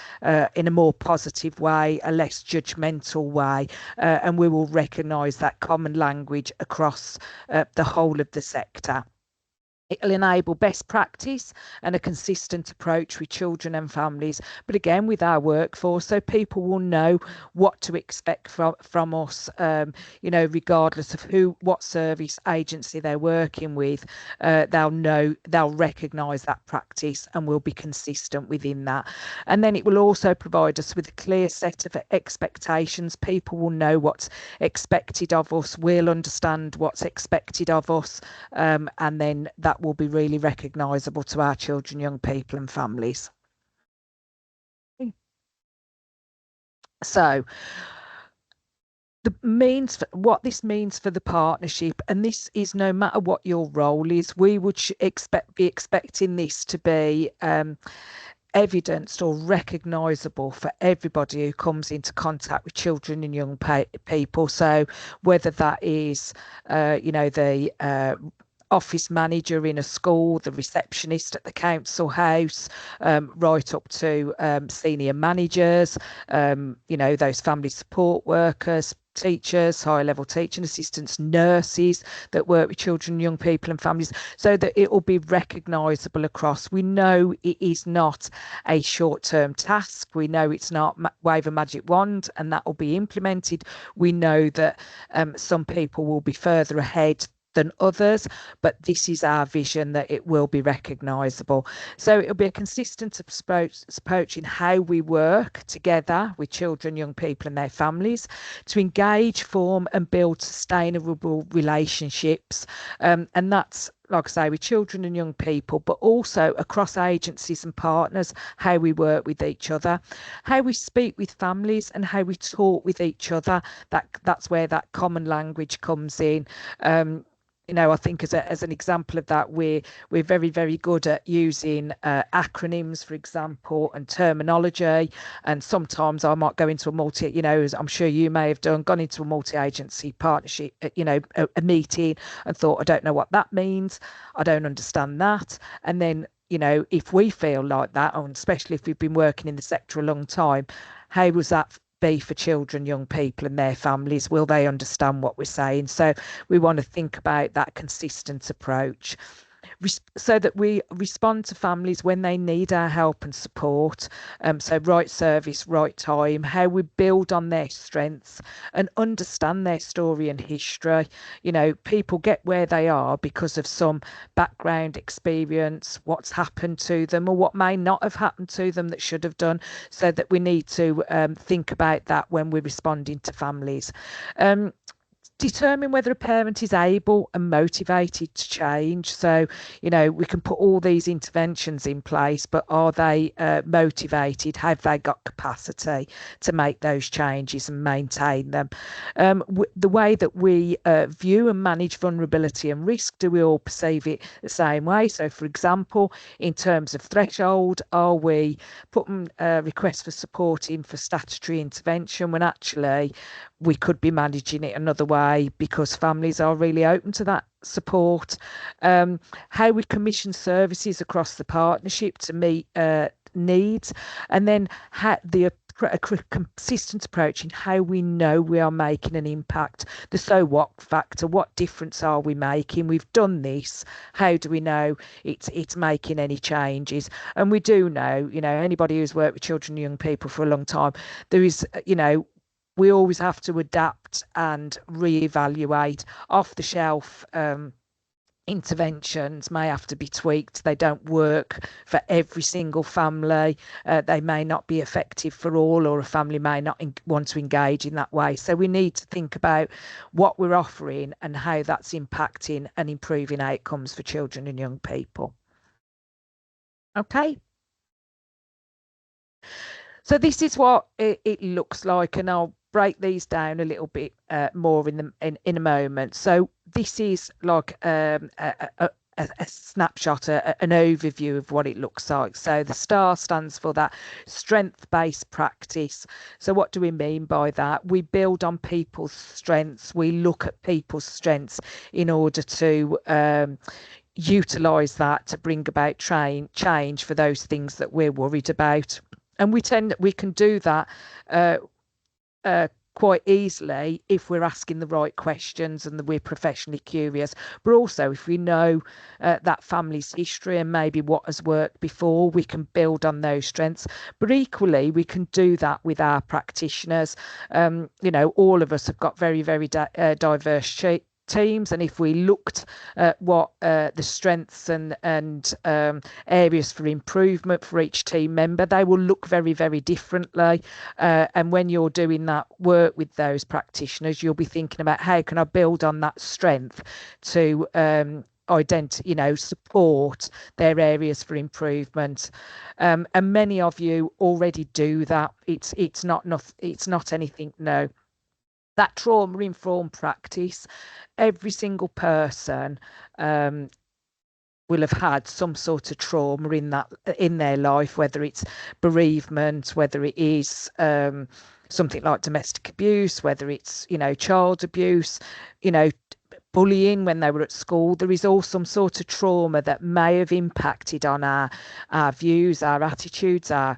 in a more positive way, a less judgmental way, and we will recognise that common language across the whole of the sector. It'll enable best practice and a consistent approach with children and families, but again with our workforce, so people will know what to expect from us, regardless of what service agency they're working with. They'll recognise that practice and will be consistent within that. And then it will also provide us with a clear set of expectations. People will know what's expected of us, we'll understand what's expected of us, and then that will be really recognisable to our children, young people and families. So what this means for the partnership, and this is no matter what your role is, we would be expecting this to be evidenced or recognisable for everybody who comes into contact with children and young people. So whether that is the office manager in a school, the receptionist at the council house, right up to senior managers, those family support workers, teachers, high level teaching assistants, nurses that work with children, young people and families, so that it will be recognisable across. We know it is not a short-term task. We know it's not wave a magic wand and that will be implemented. We know that some people will be further ahead than others, but this is our vision, that it will be recognisable. So it'll be a consistent approach in how we work together with children, young people and their families to engage, form and build sustainable relationships, and that's, like I say, with children and young people, but also across agencies and partners, how we work with each other, how we speak with families and how we talk with each other. That's where that common language comes in. I think as an example of that, we're very, very good at using acronyms, for example, and terminology. And sometimes I might go into a as I'm sure you may have done, gone into a multi-agency partnership, a meeting and thought, I don't know what that means. I don't understand that. And then, if we feel like that, and especially if we've been working in the sector a long time, how was that be for children, young people and their families? Will they understand what we're saying? So we want to think about that consistent approach so that we respond to families when they need our help and support. So right service, right time, how we build on their strengths and understand their story and history. People get where they are because of some background experience, what's happened to them or what may not have happened to them that should have done, so that we need to think about that when we're responding to families. Determine whether a parent is able and motivated to change. So, we can put all these interventions in place, but are they motivated? Have they got capacity to make those changes and maintain them? The way that we view and manage vulnerability and risk, do we all perceive it the same way? So, for example, in terms of threshold, are we putting requests for support in for statutory intervention when actually we could be managing it another way because families are really open to that support? How we commission services across the partnership to meet needs, and then a consistent approach in how we know we are making an impact, the so what factor, what difference are we making? We've done this, how do we know it's making any changes? And we do know, anybody who's worked with children and young people for a long time, there is, we always have to adapt and reevaluate. Off the shelf interventions may have to be tweaked. They don't work for every single family. They may not be effective for all, or a family may not want to engage in that way. So we need to think about what we're offering and how that's impacting and improving outcomes for children and young people. Okay. So this is what it looks like, and I'll break these down a little bit more in a moment. So this is like a a snapshot, an overview of what it looks like. So the STAR stands for that strength-based practice. So what do we mean by that? We build on people's strengths. We look at people's strengths in order to utilise that to bring about change for those things that we're worried about. And we can do that quite easily if we're asking the right questions and that we're professionally curious, but also if we know that family's history and maybe what has worked before, we can build on those strengths. But equally, we can do that with our practitioners. All of us have got very, very diverse teams, and if we looked at what the strengths and areas for improvement for each team member, they will look very, very differently. And when you're doing that work with those practitioners, you'll be thinking about how can I build on that strength to support their areas for improvement. And many of you already do that. It's not anything new. That trauma-informed practice, every single person will have had some sort of trauma in their life, whether it's bereavement, whether it is something like domestic abuse, whether it's child abuse, bullying when they were at school. There is all some sort of trauma that may have impacted on our views, our attitudes, our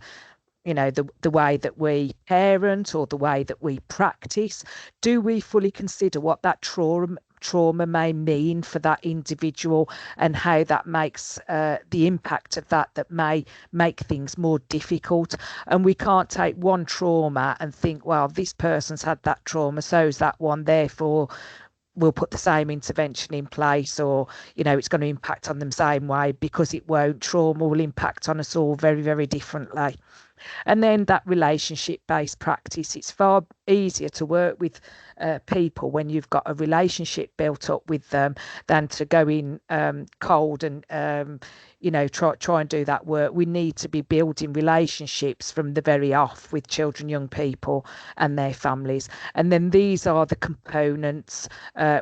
the way that we parent or the way that we practice. Do we fully consider what that trauma may mean for that individual and how that makes the impact of that may make things more difficult? And we can't take one trauma and think, well, this person's had that trauma, so's that one, therefore we'll put the same intervention in place, or it's going to impact on them the same way, because it won't. Trauma will impact on us all very, very differently. And then that relationship-based practice, it's far easier to work with people when you've got a relationship built up with them than to go in cold and try and do that work. We need to be building relationships from the very off with children, young people and their families. And then these are the components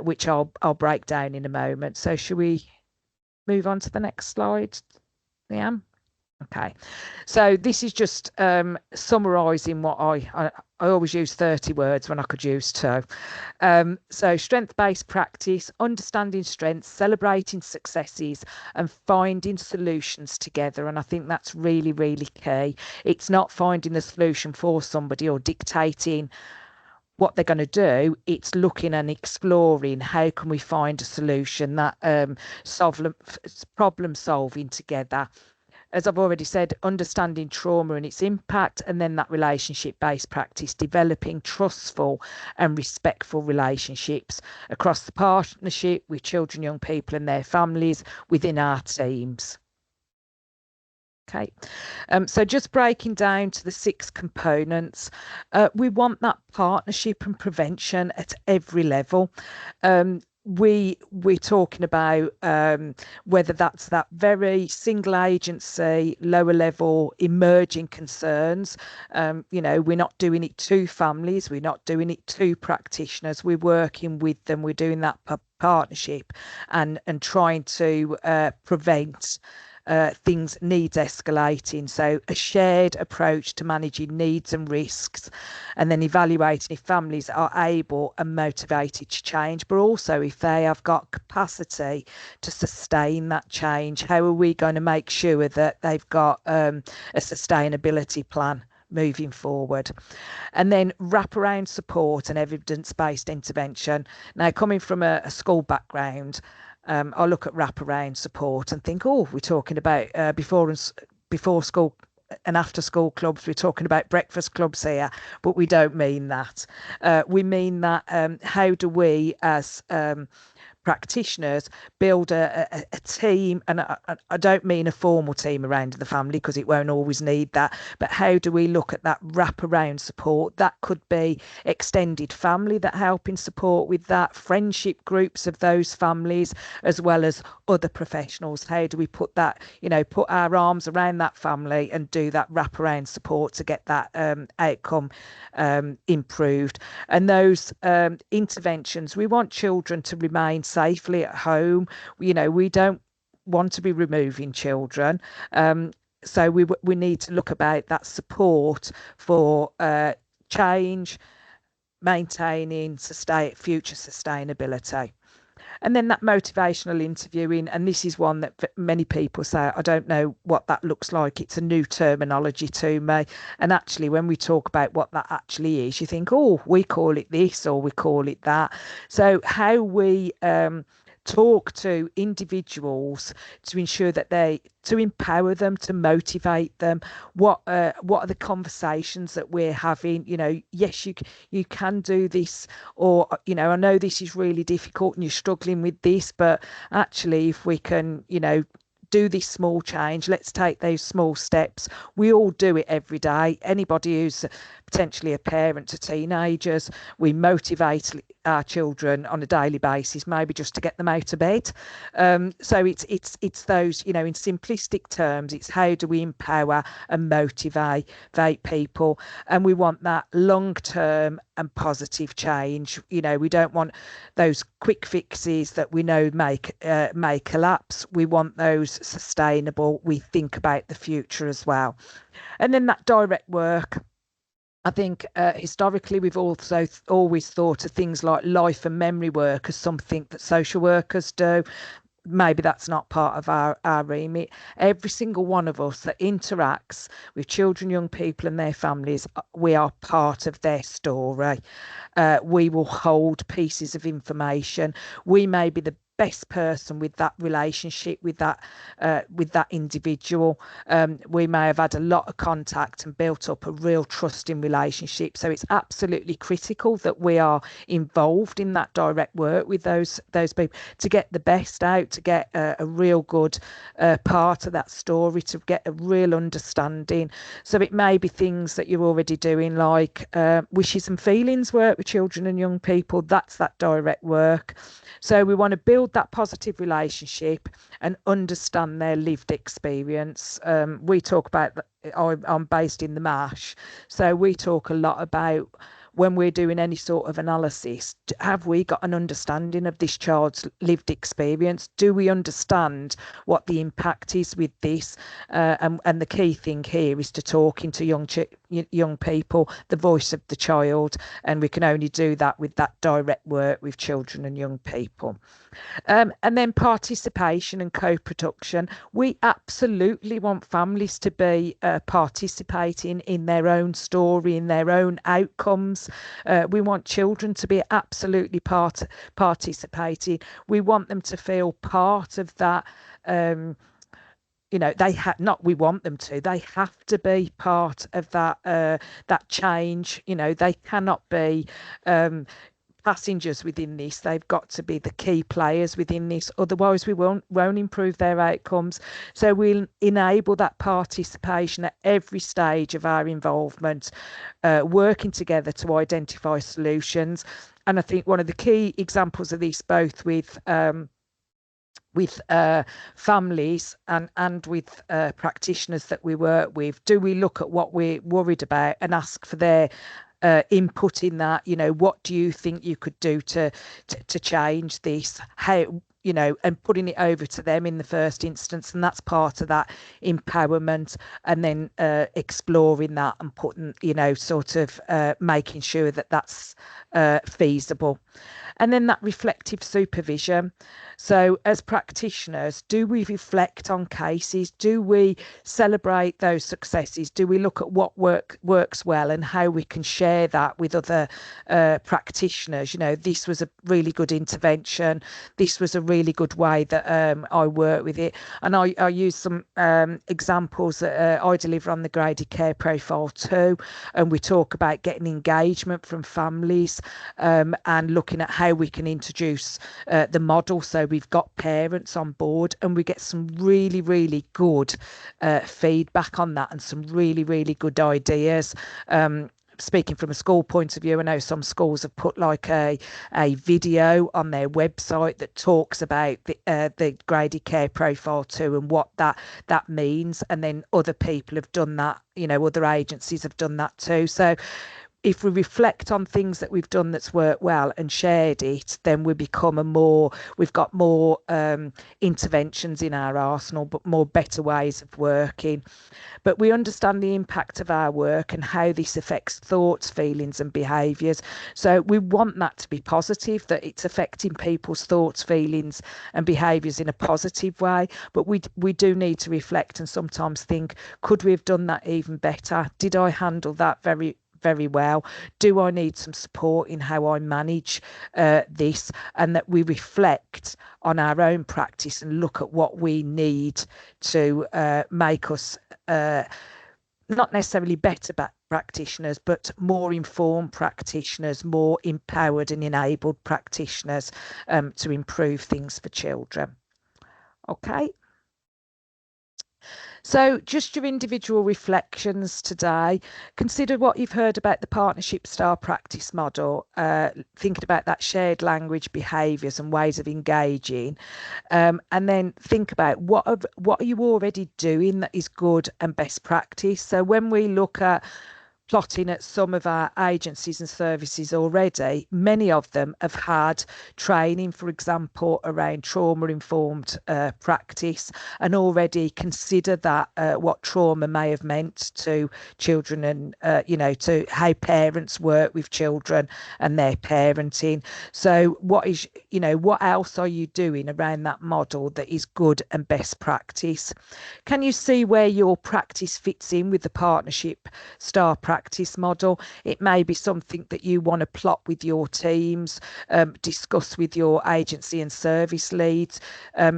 which I'll break down in a moment. So should we move on to the next slide, Liam? Okay, so this is just summarising what I always use 30 words when I could use 2. So strength-based practice, understanding strengths, celebrating successes and finding solutions together. And I think that's really, really key. It's not finding the solution for somebody or dictating what they're going to do. It's looking and exploring how can we find a solution, that problem solving together. As I've already said, understanding trauma and its impact, and then that relationship-based practice, developing trustful and respectful relationships across the partnership with children, young people and their families within our teams. Okay, so just breaking down to the 6 components, we want that partnership and prevention at every level. We're talking about whether that's that very single agency, lower level emerging concerns. We're not doing it to families, we're not doing it to practitioners, we're working with them, we're doing that partnership and trying to prevent needs escalating. So a shared approach to managing needs and risks, and then evaluating if families are able and motivated to change, but also if they have got capacity to sustain that change. How are we going to make sure that they've got a sustainability plan moving forward? And then wraparound support and evidence-based intervention. Now, coming from a school background, I look at wraparound support and think, oh, we're talking about before school and after school clubs, we're talking about breakfast clubs here, but we don't mean that. We mean that how do we as practitioners build a team, and I don't mean a formal team around the family because it won't always need that, but how do we look at that wraparound support? That could be extended family that help in support with that, friendship groups of those families, as well as other professionals. How do we put that, put our arms around that family and do that wraparound support to get that outcome improved? And those interventions, we want children to remain safely at home. We don't want to be removing children. So we need to look about that support for change, maintaining future sustainability. And then that motivational interviewing, and this is one that many people say, I don't know what that looks like. It's a new terminology to me. And actually, when we talk about what that actually is, you think, oh, we call it this or we call it that. So how we talk to individuals to ensure that to empower them, to motivate them, what are the conversations that we're having? Yes, you can do this, or I know this is really difficult and you're struggling with this, but actually if we can do this small change, let's take those small steps. We all do it every day. Anybody who's potentially a parent to teenagers, we motivate our children on a daily basis, maybe just to get them out of bed. So it's those, in simplistic terms, it's how do we empower and motivate people, and we want that long-term and positive change. We don't want those quick fixes that we know may collapse. We want those sustainable. We think about the future as well. And then that direct work, I think historically we've also always thought of things like life and memory work as something that social workers do. Maybe that's not part of our remit. Every single one of us that interacts with children, young people and their families, we are part of their story. We will hold pieces of information. We may be the best person with that relationship with that individual. We may have had a lot of contact and built up a real trusting relationship. So it's absolutely critical that we are involved in that direct work with those people to get the best out, to get a real good part of that story, to get a real understanding. So it may be things that you're already doing, like wishes and feelings work with children and young people. That's that direct work. So we want to build that positive relationship and understand their lived experience. We talk about, I'm based in the MASH, so we talk a lot about when we're doing any sort of analysis, have we got an understanding of this child's lived experience? Do we understand what the impact is with this? And the key thing here is to talking to young people, the voice of the child, and we can only do that with that direct work with children and young people. And then participation and co-production. We absolutely want families to be participating in their own story, in their own outcomes. We want children to be absolutely participating. We want them to feel part of that. We want them to. They have to be part of that change. They cannot be passengers within this. They've got to be the key players within this, otherwise we won't improve their outcomes. So we'll enable that participation at every stage of our involvement, working together to identify solutions. And I think one of the key examples of this, both with families and with practitioners that we work with, do we look at what we're worried about and ask for their input in that? What do you think you could do to change this? How, and putting it over to them in the first instance, and that's part of that empowerment, and then exploring that and putting, sort of making sure that that's feasible. And then that reflective supervision. So as practitioners, do we reflect on cases? Do we celebrate those successes? Do we look at what works well and how we can share that with other practitioners? This was a really good intervention. This was a really good way that I work with it. And I use some examples that I deliver on the graded care profile too. And we talk about getting engagement from families and looking at how we can introduce the model. So we've got parents on board and we get some really, really good feedback on that and some really, really good ideas. Speaking from a school point of view, I know some schools have put like a video on their website that talks about the graded care profile too and what that means. And then other people have done that, other agencies have done that too. So if we reflect on things that we've done that's worked well and shared it, then we've got more interventions in our arsenal, but more better ways of working. But we understand the impact of our work and how this affects thoughts, feelings and behaviours. So we want that to be positive, that it's affecting people's thoughts, feelings and behaviours in a positive way. But we do need to reflect and sometimes think, could we have done that even better? Did I handle that very well? Do I need some support in how I manage this? And that we reflect on our own practice and look at what we need to make us not necessarily better practitioners, but more informed practitioners, more empowered and enabled practitioners to improve things for children. Okay. So just your individual reflections today. Consider what you've heard about the partnership style practice model, thinking about that shared language, behaviours and ways of engaging, and then think about what are you already doing that is good and best practice. So when we look at plotting at some of our agencies and services already, many of them have had training, for example, around trauma-informed practice, and already consider that what trauma may have meant to children and, to how parents work with children and their parenting. So what else are you doing around that model that is good and best practice? Can you see where your practice fits in with the partnership style practice model? It may be something that you want to plot with your teams, discuss with your agency and service leads,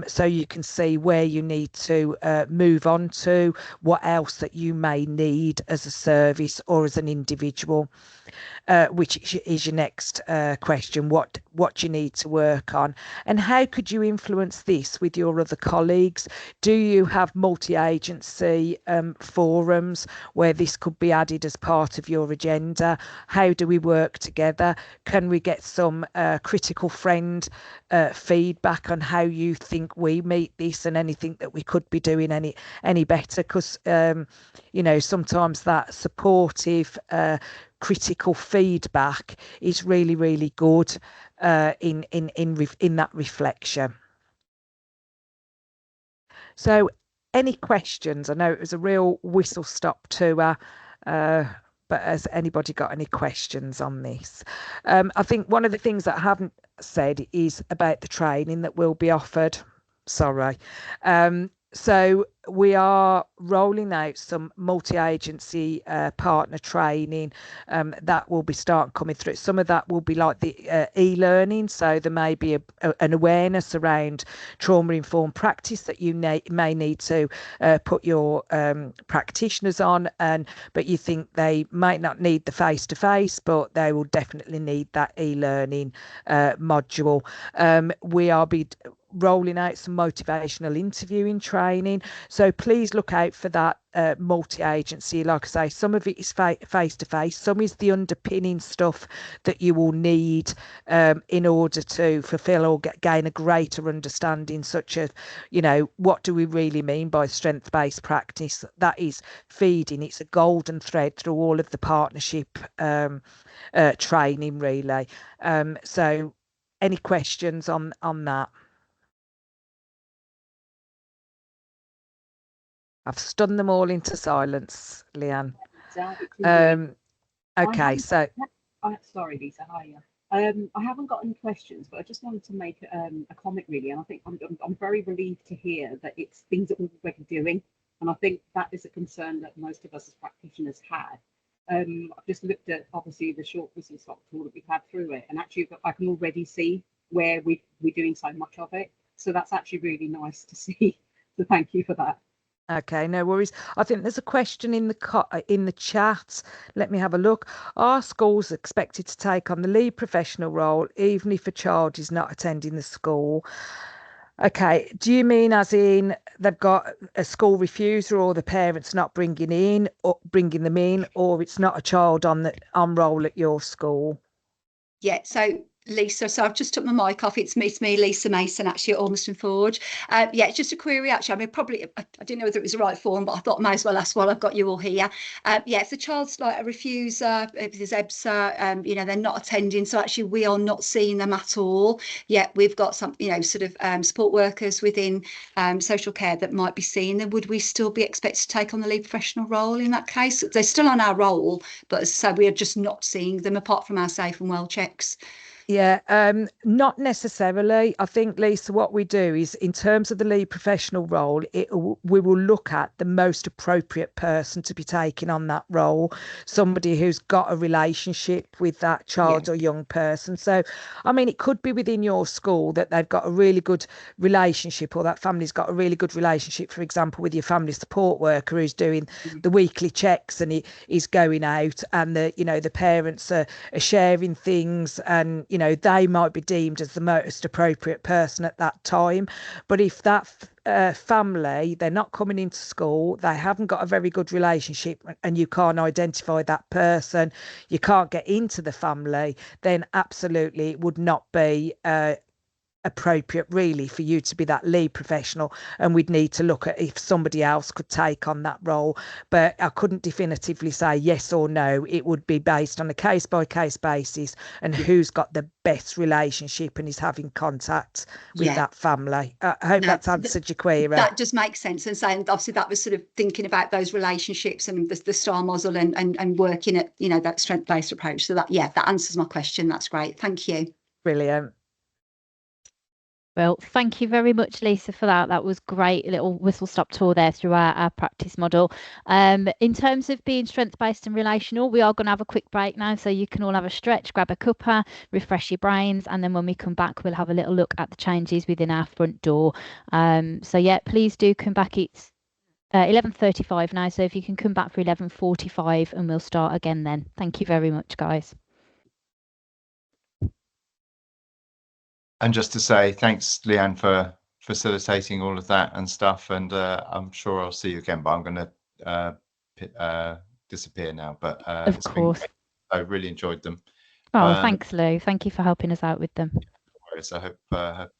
so you can see where you need to move on to, what else that you may need as a service or as an individual, which is your next question, what you need to work on. And how could you influence this with your other colleagues? Do you have multi-agency forums where this could be added as part of your agenda? How do we work together? Can we get some critical friend feedback on how you think we meet this and anything that we could be doing any better? Because sometimes that supportive critical feedback is really, really good in that reflection. So any questions? I know it was a real whistle stop tour, but has anybody got any questions on this? I think one of the things that I haven't said is about the training that will be offered. Sorry. So we are rolling out some multi-agency partner training that will be coming through. Some of that will be like the e-learning, so there may be an awareness around trauma-informed practice that you may need to put your practitioners on, but you think they might not need the face-to-face, but they will definitely need that e-learning module. We are rolling out some motivational interviewing training, so please look out for that multi-agency. Like I say, some of it is face-to-face, some is the underpinning stuff that you will need in order to fulfill or gain a greater understanding, such as what do we really mean by strength-based practice. That is feeding, it's a golden thread through all of the partnership training really. So any questions on that? I've stunned them all into silence, Leanne. Okay, so sorry, Lisa. Hiya. I haven't got any questions, but I just wanted to make a comment really, and I think I'm very relieved to hear that it's things that we're already doing, and I think that is a concern that most of us as practitioners had. I've just looked at obviously the short whistle stop tool that we've had through it, and actually I can already see where we're doing so much of it. So that's actually really nice to see. So thank you for that. Okay, no worries. I think there's a question in the chat. Let me have a look. Are schools expected to take on the lead professional role even if a child is not attending the school? Okay, do you mean as in they've got a school refuser or the parents not bringing them in, or it's not a child on roll at your school? Yeah, so Lisa, so I've just took my mic off. It's me, Lisa Mason, actually at Ormiston Forge. Yeah, it's just a query, actually. I mean, probably, I didn't know whether it was the right form, but I thought I might as well ask while I've got you all here. Yeah, if the child's like a refuser, if there's EBSA, you know, they're not attending, so actually we are not seeing them at all. Yet we've got some, you know, sort of support workers within social care that might be seeing them. Would we still be expected to take on the lead professional role in that case? They're still on our roll, but as I said, we are just not seeing them apart from our safe and well checks. Yeah, not necessarily. I think, Lisa, what we do is in terms of the lead professional role, we will look at the most appropriate person to be taking on that role, somebody who's got a relationship with that child or young person. So, I mean, it could be within your school that they've got a really good relationship, or that family's got a really good relationship, for example, with your family support worker who's doing the weekly checks, and he is going out, and the parents are sharing things, and they might be deemed as the most appropriate person at that time. But if that family, they're not coming into school, they haven't got a very good relationship, and you can't identify that person, you can't get into the family, then absolutely it would not be appropriate really for you to be that lead professional, and we'd need to look at if somebody else could take on that role. But I couldn't definitively say yes or no. It would be based on a case by case basis and who's got the best relationship and is having contact with that family. I hope that's answered your query. That just makes sense. And saying obviously that was sort of thinking about those relationships and the STAR model and working at that strength-based approach. So that answers my question. That's great. Thank you. Brilliant. Well, thank you very much, Lisa, for that. That was great. A little whistle-stop tour there through our practice model. In terms of being strength-based and relational, we are going to have a quick break now, so you can all have a stretch, grab a cuppa, refresh your brains, and then when we come back, we'll have a little look at the changes within our front door. So yeah, please do come back. It's 11:35 now, so if you can come back for 11:45, and we'll start again then. Thank you very much, guys. And just to say thanks, Leanne, for facilitating all of that and stuff. And I'm sure I'll see you again, but I'm going to disappear now. But of course, I really enjoyed them. Oh, thanks, Lou. Thank you for helping us out with them. I hope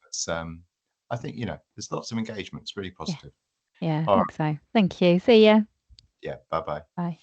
it's. I think there's lots of engagement. It's really positive. Yeah, I think so. Thank you. See ya. Yeah. Bye-bye. Bye.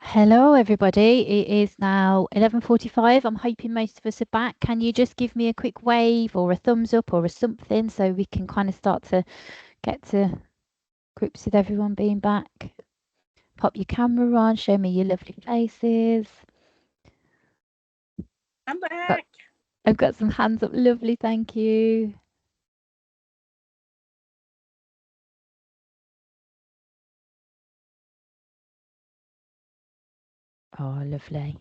Hello, everybody. It is now 11:45. I'm hoping most of us are back. Can you just give me a quick wave or a thumbs up or a something so we can kind of start to get to grips with everyone being back? Pop your camera on, show me your lovely faces. I'm back. I've got some hands up. Lovely, thank you. Oh, lovely.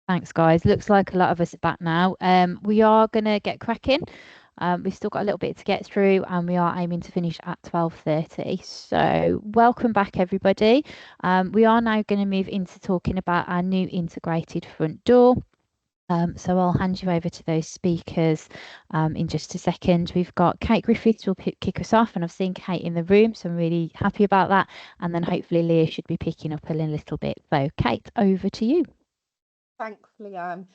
Thanks, guys. Looks like a lot of us are back now. We are going to get cracking. We've still got a little bit to get through and we are aiming to finish at 12:30. So welcome back, everybody. We are now going to move into talking about our new integrated front door. So I'll hand you over to those speakers in just a second. We've got Kate Griffiths will kick us off, and I've seen Kate in the room, so I'm really happy about that. And then hopefully Leah should be picking up a little bit. So Kate, over to you. Thanks, Leanne.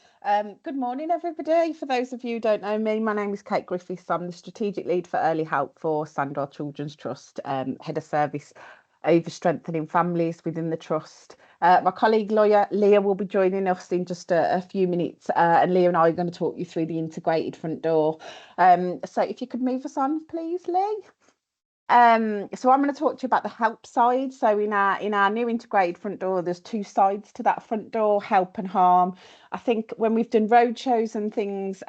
Good morning, everybody. For those of you who don't know me, my name is Kate Griffiths. I'm the Strategic Lead for Early Help for Sandwell Children's Trust, Head of Service over Strengthening Families within the Trust. My colleague Leah will be joining us in just a few minutes, and Leah and I are going to talk you through the integrated front door. So if you could move us on, please, Lee. So I'm going to talk to you about the help side. So in our new integrated front door, there's two sides to that front door, help and harm. I think when we've done roadshows and things,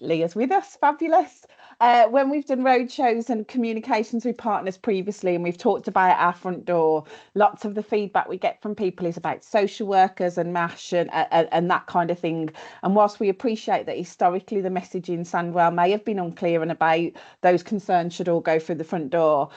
Leah's with us, fabulous. When we've done roadshows and communications with partners previously, and we've talked about our front door, lots of the feedback we get from people is about social workers and MASH and that kind of thing. And whilst we appreciate that historically the message in Sandwell may have been unclear and about those concerns should all go through the front door,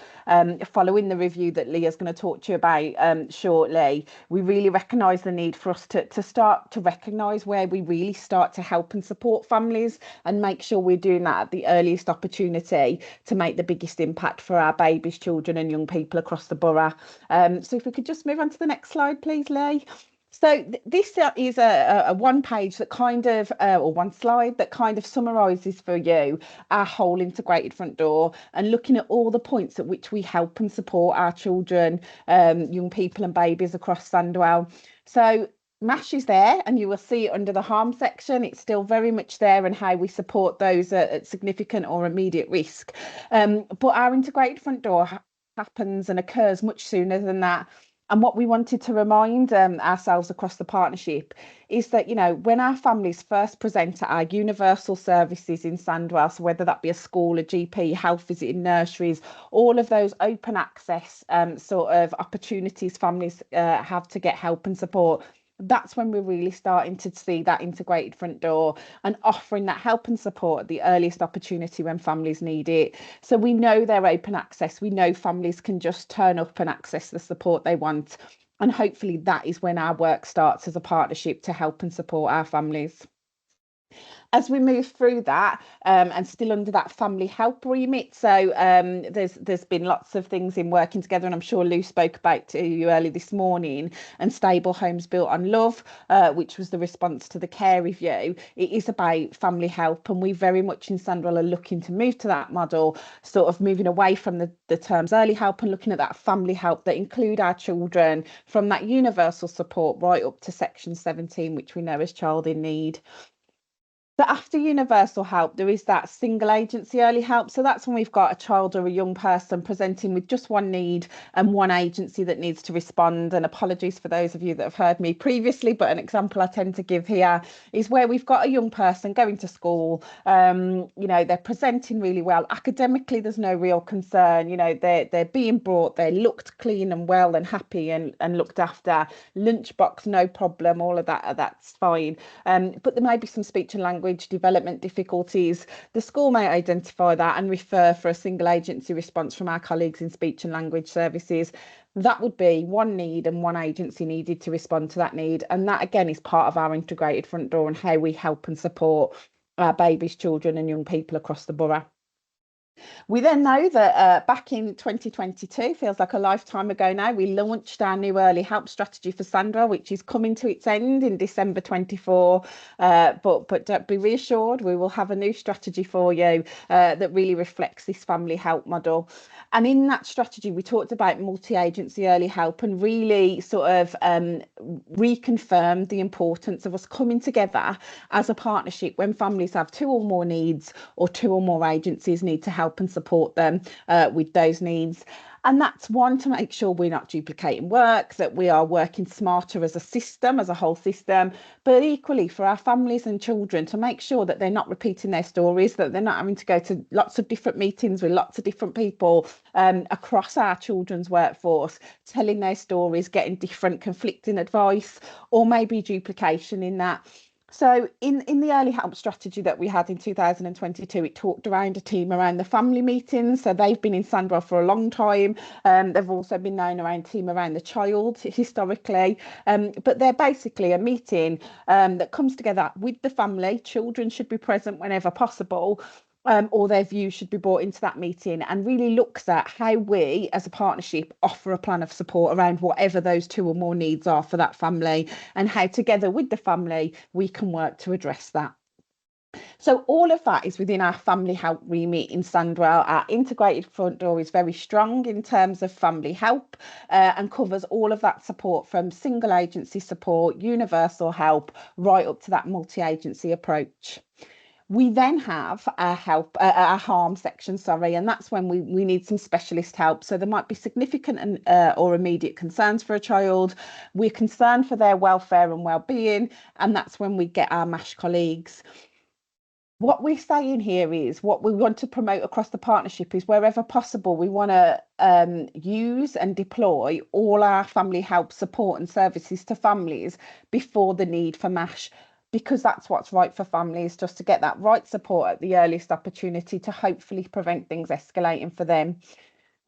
following the review that Leah's going to talk to you about shortly, we really recognise the need for us to start to recognise where we really start to help and support families and make sure we're doing that at the earliest opportunity to make the biggest impact for our babies, children and young people across the borough. So if we could just move on to the next slide, please, Lee. So this is a one page that kind of, or one slide that kind of summarises for you our whole integrated front door and looking at all the points at which we help and support our children, young people and babies across Sandwell. So MASH is there and you will see it under the harm section. It's still very much there and how we support those at significant or immediate risk. But our integrated front door happens and occurs much sooner than that. And what we wanted to remind ourselves across the partnership is that, you know, when our families first present at our universal services in Sandwell, so whether that be a school, a GP, health visit in nurseries, all of those open access sort of opportunities families have to get help and support, that's when we're really starting to see that integrated front door and offering that help and support at the earliest opportunity when families need it. So we know they're open access. We know families can just turn up and access the support they want. And hopefully that is when our work starts as a partnership to help and support our families. As we move through that and still under that family help remit, so there's been lots of things in working together, and I'm sure Lou spoke about to you early this morning, and Stable Homes Built on Love, which was the response to the care review. It is about family help, and we very much in Sandwell are looking to move to that model, sort of moving away from the terms early help and looking at that family help that include our children from that universal support right up to section 17, which we know as child in need. But after universal help, there is that single agency early help. So that's when we've got a child or a young person presenting with just one need and one agency that needs to respond. And apologies for those of you that have heard me previously, but an example I tend to give here is where we've got a young person going to school. You know, they're presenting really well. Academically, there's no real concern. You know, they're being brought, they're looked clean and well and happy and looked after. Lunchbox, no problem. All of that's fine. But there may be some speech and language development difficulties. The school may identify that and refer for a single agency response from our colleagues in speech and language services. That would be one need and one agency needed to respond to that need. And that again is part of our integrated front door and how we help and support our babies, children and young people across the borough. We then know that back in 2022, feels like a lifetime ago now, we launched our new early help strategy for Sandwell, which is coming to its end in December 24. But don't be reassured, we will have a new strategy for you that really reflects this family help model. And in that strategy, we talked about multi-agency early help and really sort of reconfirmed the importance of us coming together as a partnership when families have two or more needs or two or more agencies need to help and support them with those needs. And that's one, to make sure we're not duplicating work, that we are working smarter as a system, as a whole system, but equally for our families and children to make sure that they're not repeating their stories, that they're not having to go to lots of different meetings with lots of different people across our children's workforce, telling their stories, getting different conflicting advice, or maybe duplication in that. So in the early help strategy that we had in 2022, it talked around a team around the family meetings. So they've been in Sandwell for a long time. They've also been known around team around the child historically. But they're basically a meeting that comes together with the family. Children should be present whenever possible. Or their views should be brought into that meeting, and really looks at how we as a partnership offer a plan of support around whatever those two or more needs are for that family, and how together with the family we can work to address that. So all of that is within our family help remit in Sandwell. Our integrated front door is very strong in terms of family help and covers all of that support from single agency support, universal help, right up to that multi-agency approach. We then have our harm section, and that's when we need some specialist help. So there might be significant or immediate concerns for a child. We're concerned for their welfare and well-being, and that's when we get our MASH colleagues. What we're saying here is what we want to promote across the partnership is wherever possible, we want to use and deploy all our family help support and services to families before the need for MASH, because that's what's right for families, just to get that right support at the earliest opportunity to hopefully prevent things escalating for them.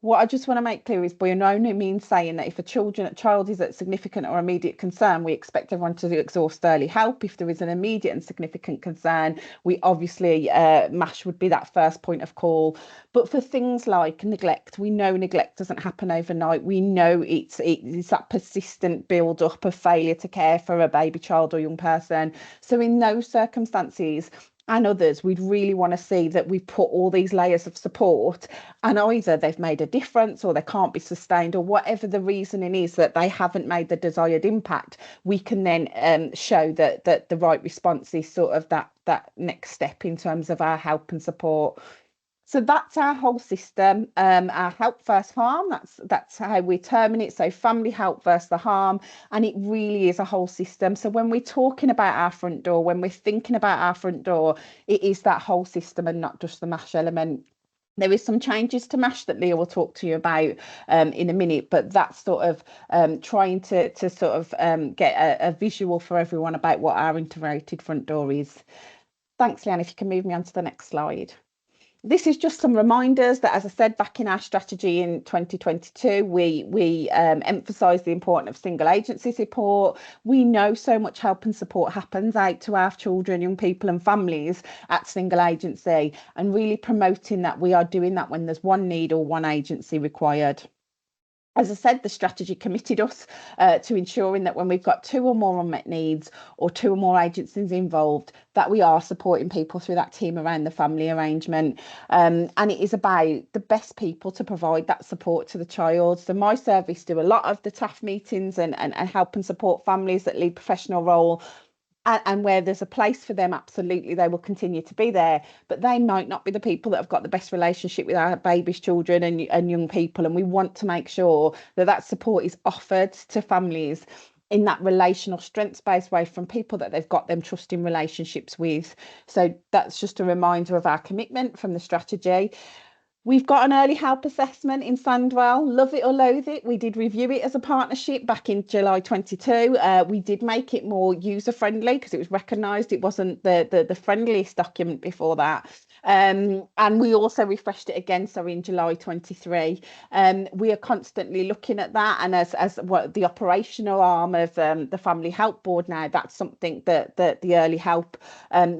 What I just want to make clear is by no means saying that if a child is at significant or immediate concern, we expect everyone to exhaust early help. If there is an immediate and significant concern, we obviously, MASH would be that first point of call. But for things like neglect, we know neglect doesn't happen overnight. We know it's that persistent build up of failure to care for a baby, child or young person. So in those circumstances, and others, we'd really want to see that we put all these layers of support, and either they've made a difference or they can't be sustained, or whatever the reasoning is that they haven't made the desired impact, we can then show that the right response is sort of that next step in terms of our help and support. So that's our whole system, our help versus harm, that's how we're terming it. So family help versus the harm, and it really is a whole system. So when we're talking about our front door, when we're thinking about our front door, it is that whole system and not just the MASH element. There is some changes to MASH that Leah will talk to you about in a minute, but that's sort of trying to sort of get a visual for everyone about what our integrated front door is. Thanks, Leanne. If you can move me on to the next slide. This is just some reminders that, as I said, back in our strategy in 2022, we emphasised the importance of single agency support. We know so much help and support happens out to our children, young people and families at single agency, and really promoting that we are doing that when there's one need or one agency required. As I said, the strategy committed us to ensuring that when we've got two or more unmet needs or two or more agencies involved, that we are supporting people through that team around the family arrangement. And it is about the best people to provide that support to the child. So my service do a lot of the TAF meetings and help and support families that lead professional role. And where there's a place for them, absolutely, they will continue to be there. But they might not be the people that have got the best relationship with our babies, children and young people. And we want to make sure that that support is offered to families in that relational strengths-based way from people that they've got them trusting relationships with. So that's just a reminder of our commitment from the strategy. We've got an early help assessment in Sandwell. Love it or loathe it. We did review it as a partnership back in July 22. We did make it more user friendly because it was recognised it wasn't the friendliest document before that. And we also refreshed it again, so in July 23. We are constantly looking at that, and as what the operational arm of the Family Help Board now, that's something that the early help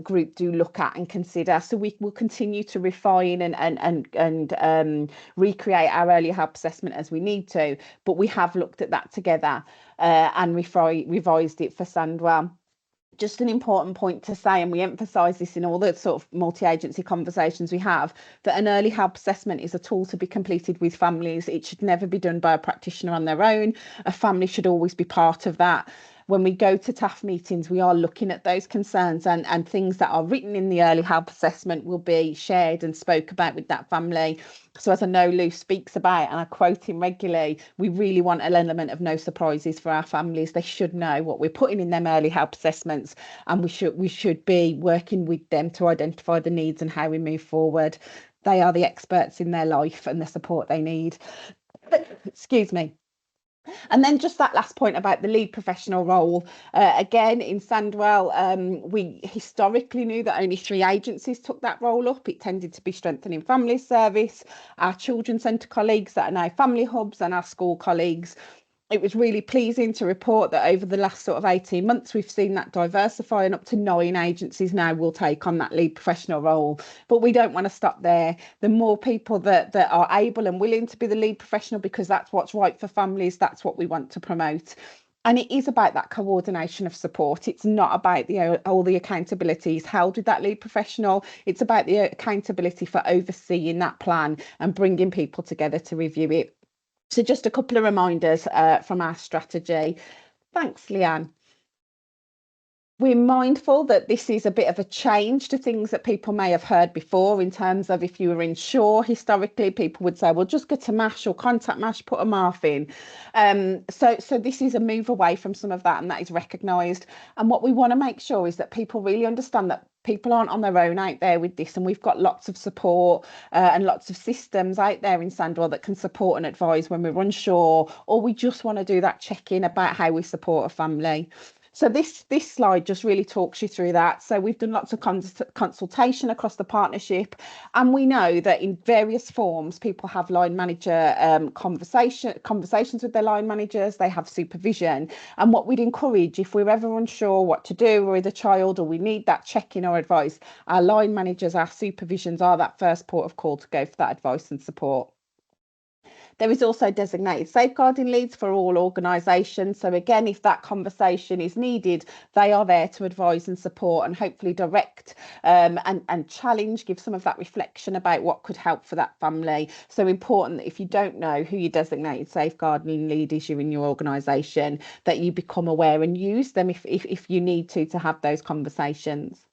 group do look at and consider. So we will continue to refine and and recreate our early help assessment as we need to, but we have looked at that together and revised it for Sandwell. Just an important point to say, and we emphasise this in all the sort of multi-agency conversations we have, that an early help assessment is a tool to be completed with families. It should never be done by a practitioner on their own. A family should always be part of that. When we go to TAF meetings, we are looking at those concerns, and things that are written in the early help assessment will be shared and spoke about with that family. So as I know Lou speaks about, and I quote him regularly, we really want an element of no surprises for our families. They should know what we're putting in them early help assessments, and we should be working with them to identify the needs and how we move forward. They are the experts in their life and the support they need. Excuse me. And then just that last point about the lead professional role. Again, in Sandwell, we historically knew that only 3 agencies took that role up. It tended to be Strengthening Families Service, our children's centre colleagues that are now family hubs, and our school colleagues. It was really pleasing to report that over the last sort of 18 months, we've seen that diversify, and up to 9 agencies now will take on that lead professional role. But we don't want to stop there. The more people that are able and willing to be the lead professional, because that's what's right for families, that's what we want to promote. And it is about that coordination of support. It's not about all the accountabilities held with that lead professional. It's about the accountability for overseeing that plan and bringing people together to review it. So just a couple of reminders from our strategy. Thanks, Leanne. We're mindful that this is a bit of a change to things that people may have heard before, in terms of if you were insured historically, people would say, well, just go to MASH or contact MASH, put a MARF in. So this is a move away from some of that, and that is recognised. And what we want to make sure is that people really understand that people aren't on their own out there with this, and we've got lots of support and lots of systems out there in Sandwell that can support and advise when we're unsure, or we just want to do that check-in about how we support a family. So this slide just really talks you through that. So we've done lots of consultation across the partnership, and we know that in various forms people have line manager conversations with their line managers, they have supervision. And what we'd encourage, if we're ever unsure what to do with a child, or we need that check-in or advice, our line managers, our supervisions are that first port of call to go for that advice and support. There is also designated safeguarding leads for all organisations. So again, if that conversation is needed, they are there to advise and support, and hopefully direct and challenge, give some of that reflection about what could help for that family. So important that if you don't know who your designated safeguarding lead is in your organisation, that you become aware and use them if you need to have those conversations.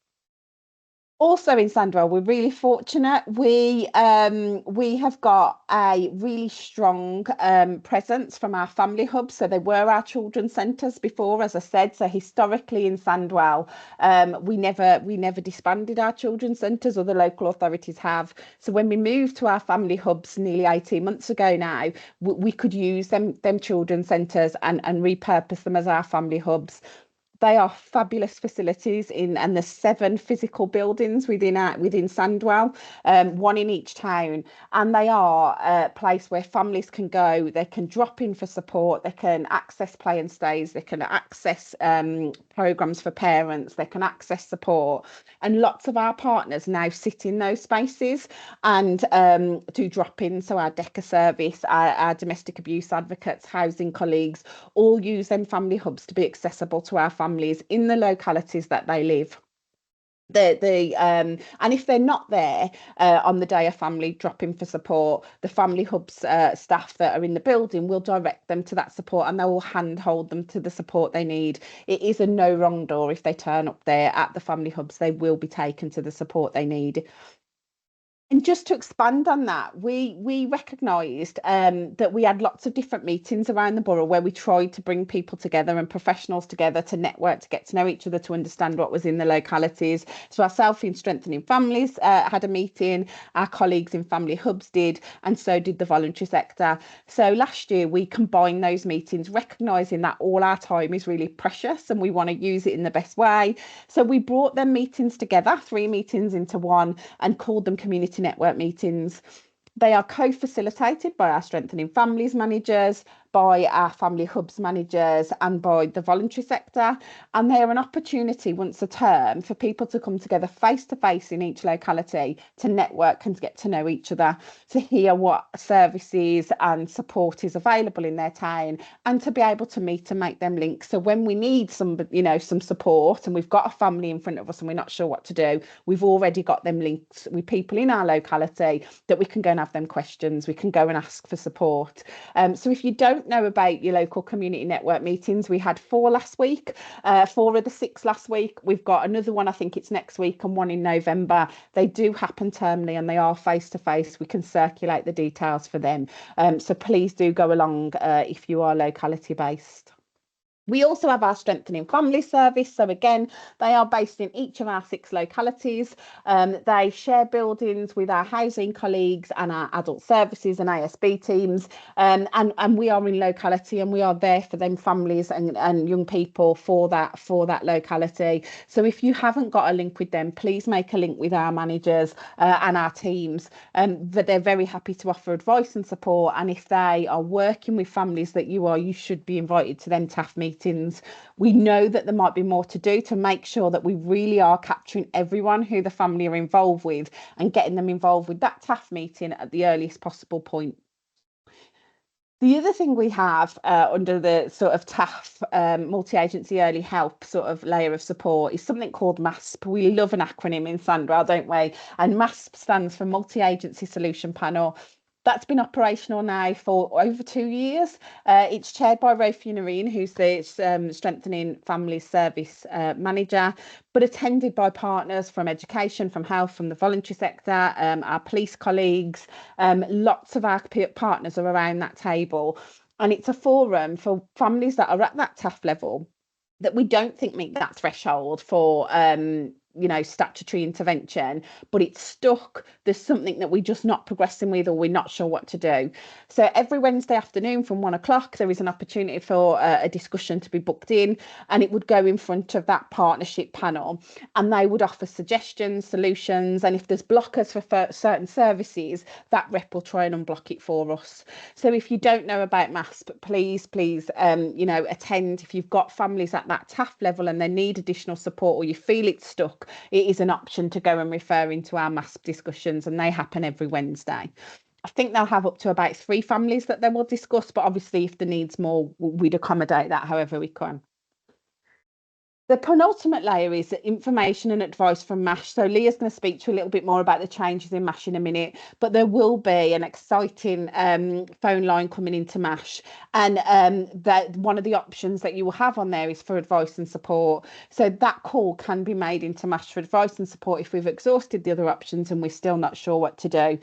Also in Sandwell, we're really fortunate. We have got a really strong presence from our family hubs. So they were our children's centres before, as I said. So historically in Sandwell, we never disbanded our children's centres, or the local authorities have. So when we moved to our family hubs nearly 18 months ago now, we could use them children's centres and repurpose them as our family hubs. They are fabulous facilities and there's 7 physical buildings within Sandwell, 1 in each town, and they are a place where families can go. They can drop in for support, they can access play and stays, they can access programmes for parents, they can access support, and lots of our partners now sit in those spaces and do drop-in. So our DECA service, our domestic abuse advocates, housing colleagues, all use them family hubs to be accessible to our families in the localities that they live. And if they're not there on the day a family drop in for support, the family hubs staff that are in the building will direct them to that support, and they will handhold them to the support they need. It is a no wrong door. If they turn up there at the family hubs, they will be taken to the support they need. And just to expand on that, we recognised that we had lots of different meetings around the borough where we tried to bring people together and professionals together to network, to get to know each other, to understand what was in the localities. So ourselves in Strengthening Families had a meeting, our colleagues in Family Hubs did, and so did the voluntary sector. So last year we combined those meetings, recognising that all our time is really precious and we want to use it in the best way. So we brought them meetings together, 3 meetings into one, and called them community network meetings. They are co-facilitated by our Strengthening Families managers, by our family hubs managers and by the voluntary sector, and they're an opportunity once a term for people to come together face to face in each locality to network and to get to know each other, to hear what services and support is available in their town, and to be able to meet and make them links. So when we need some support and we've got a family in front of us and we're not sure what to do, we've already got them linked with people in our locality that we can go and have them questions, we can go and ask for support. So if you don't know about your local community network meetings, we had 4 last week, 4 of the 6 last week. We've got another one, I think it's next week, and one in November. They do happen termly and they are face to face. We can circulate the details for them. So please do go along if you are locality based. We also have our Strengthening Family Service. So again, they are based in each of our 6 localities. They share buildings with our housing colleagues and our adult services and ASB teams. And we are in locality and we are there for them families and young people for that locality. So if you haven't got a link with them, please make a link with our managers and our teams. But they're very happy to offer advice and support. And if they are working with families that you should be invited to them TAF meetings. We know that there might be more to do to make sure that we really are capturing everyone who the family are involved with and getting them involved with that TAF meeting at the earliest possible point. The other thing we have under the sort of TAF multi-agency early help sort of layer of support is something called MASP. We love an acronym in Sandwell, don't we? And MASP stands for Multi-Agency Solution Panel. That's been operational now for over 2 years. It's chaired by Rofi Nareen, who's the Strengthening Family Service Manager, but attended by partners from education, from health, from the voluntary sector, our police colleagues. Lots of our partners are around that table. And it's a forum for families that are at that TAF level that we don't think meet that threshold for statutory intervention, but it's stuck. There's something that we're just not progressing with, or we're not sure what to do. So every Wednesday afternoon from 1 o'clock, there is an opportunity for a discussion to be booked in, and it would go in front of that partnership panel, and they would offer suggestions, solutions, and if there's blockers for certain services, that rep will try and unblock it for us. So if you don't know about MASP, please attend. If you've got families at that TAF level and they need additional support, or you feel it's stuck, it is an option to go and refer into our MASP discussions, and they happen every Wednesday. I think they'll have up to about 3 families that they will discuss, but obviously if there needs more, we'd accommodate that however we can. The penultimate layer is information and advice from MASH. So Leah's going to speak to you a little bit more about the changes in MASH in a minute, but there will be an exciting phone line coming into MASH, and that one of the options that you will have on there is for advice and support. So that call can be made into MASH for advice and support if we've exhausted the other options and we're still not sure what to do.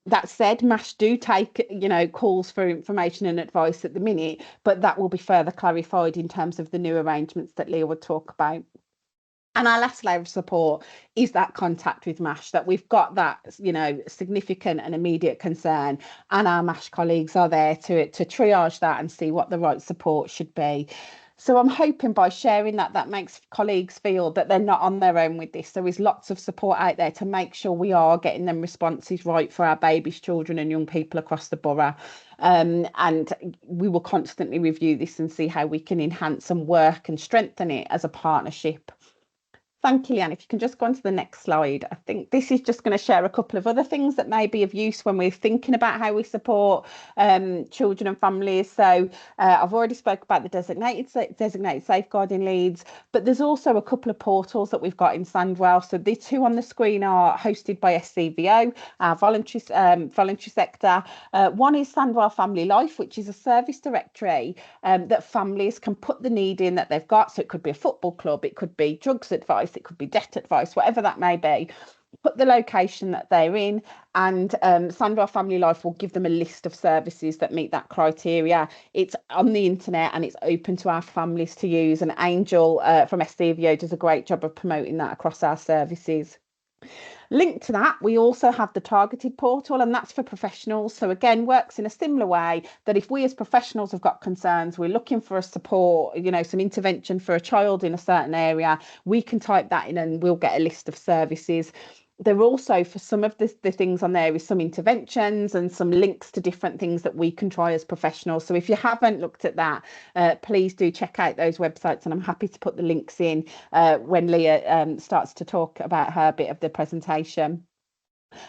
That said, MASH do take, calls for information and advice at the minute, but that will be further clarified in terms of the new arrangements that Leah would talk about. And our last layer of support is that contact with MASH, that we've got that, significant and immediate concern, and our MASH colleagues are there to triage that and see what the right support should be. So I'm hoping by sharing that makes colleagues feel that they're not on their own with this. There is lots of support out there to make sure we are getting them responses right for our babies, children and young people across the borough. And we will constantly review this and see how we can enhance and work and strengthen it as a partnership. Thank you, Leanne. If you can just go on to the next slide. I think this is just going to share a couple of other things that may be of use when we're thinking about how we support children and families. So I've already spoke about the designated safeguarding leads, but there's also a couple of portals that we've got in Sandwell. So the 2 on the screen are hosted by SCVO, our voluntary sector. One is Sandwell Family Life, which is a service directory that families can put the need in that they've got. So it could be a football club, it could be drugs advice, it could be debt advice, whatever that may be. Put the location that they're in, and Sandwell Family Life will give them a list of services that meet that criteria. It's on the internet and it's open to our families to use, and Angel from SCVO does a great job of promoting that across our services. Linked to that, we also have the targeted portal, and that's for professionals. So again, works in a similar way, that if we as professionals have got concerns, we're looking for a support, some intervention for a child in a certain area, we can type that in and we'll get a list of services. There are also, for some of the things on there, is some interventions and some links to different things that we can try as professionals. So if you haven't looked at that, please do check out those websites, and I'm happy to put the links in when Leah starts to talk about her bit of the presentation.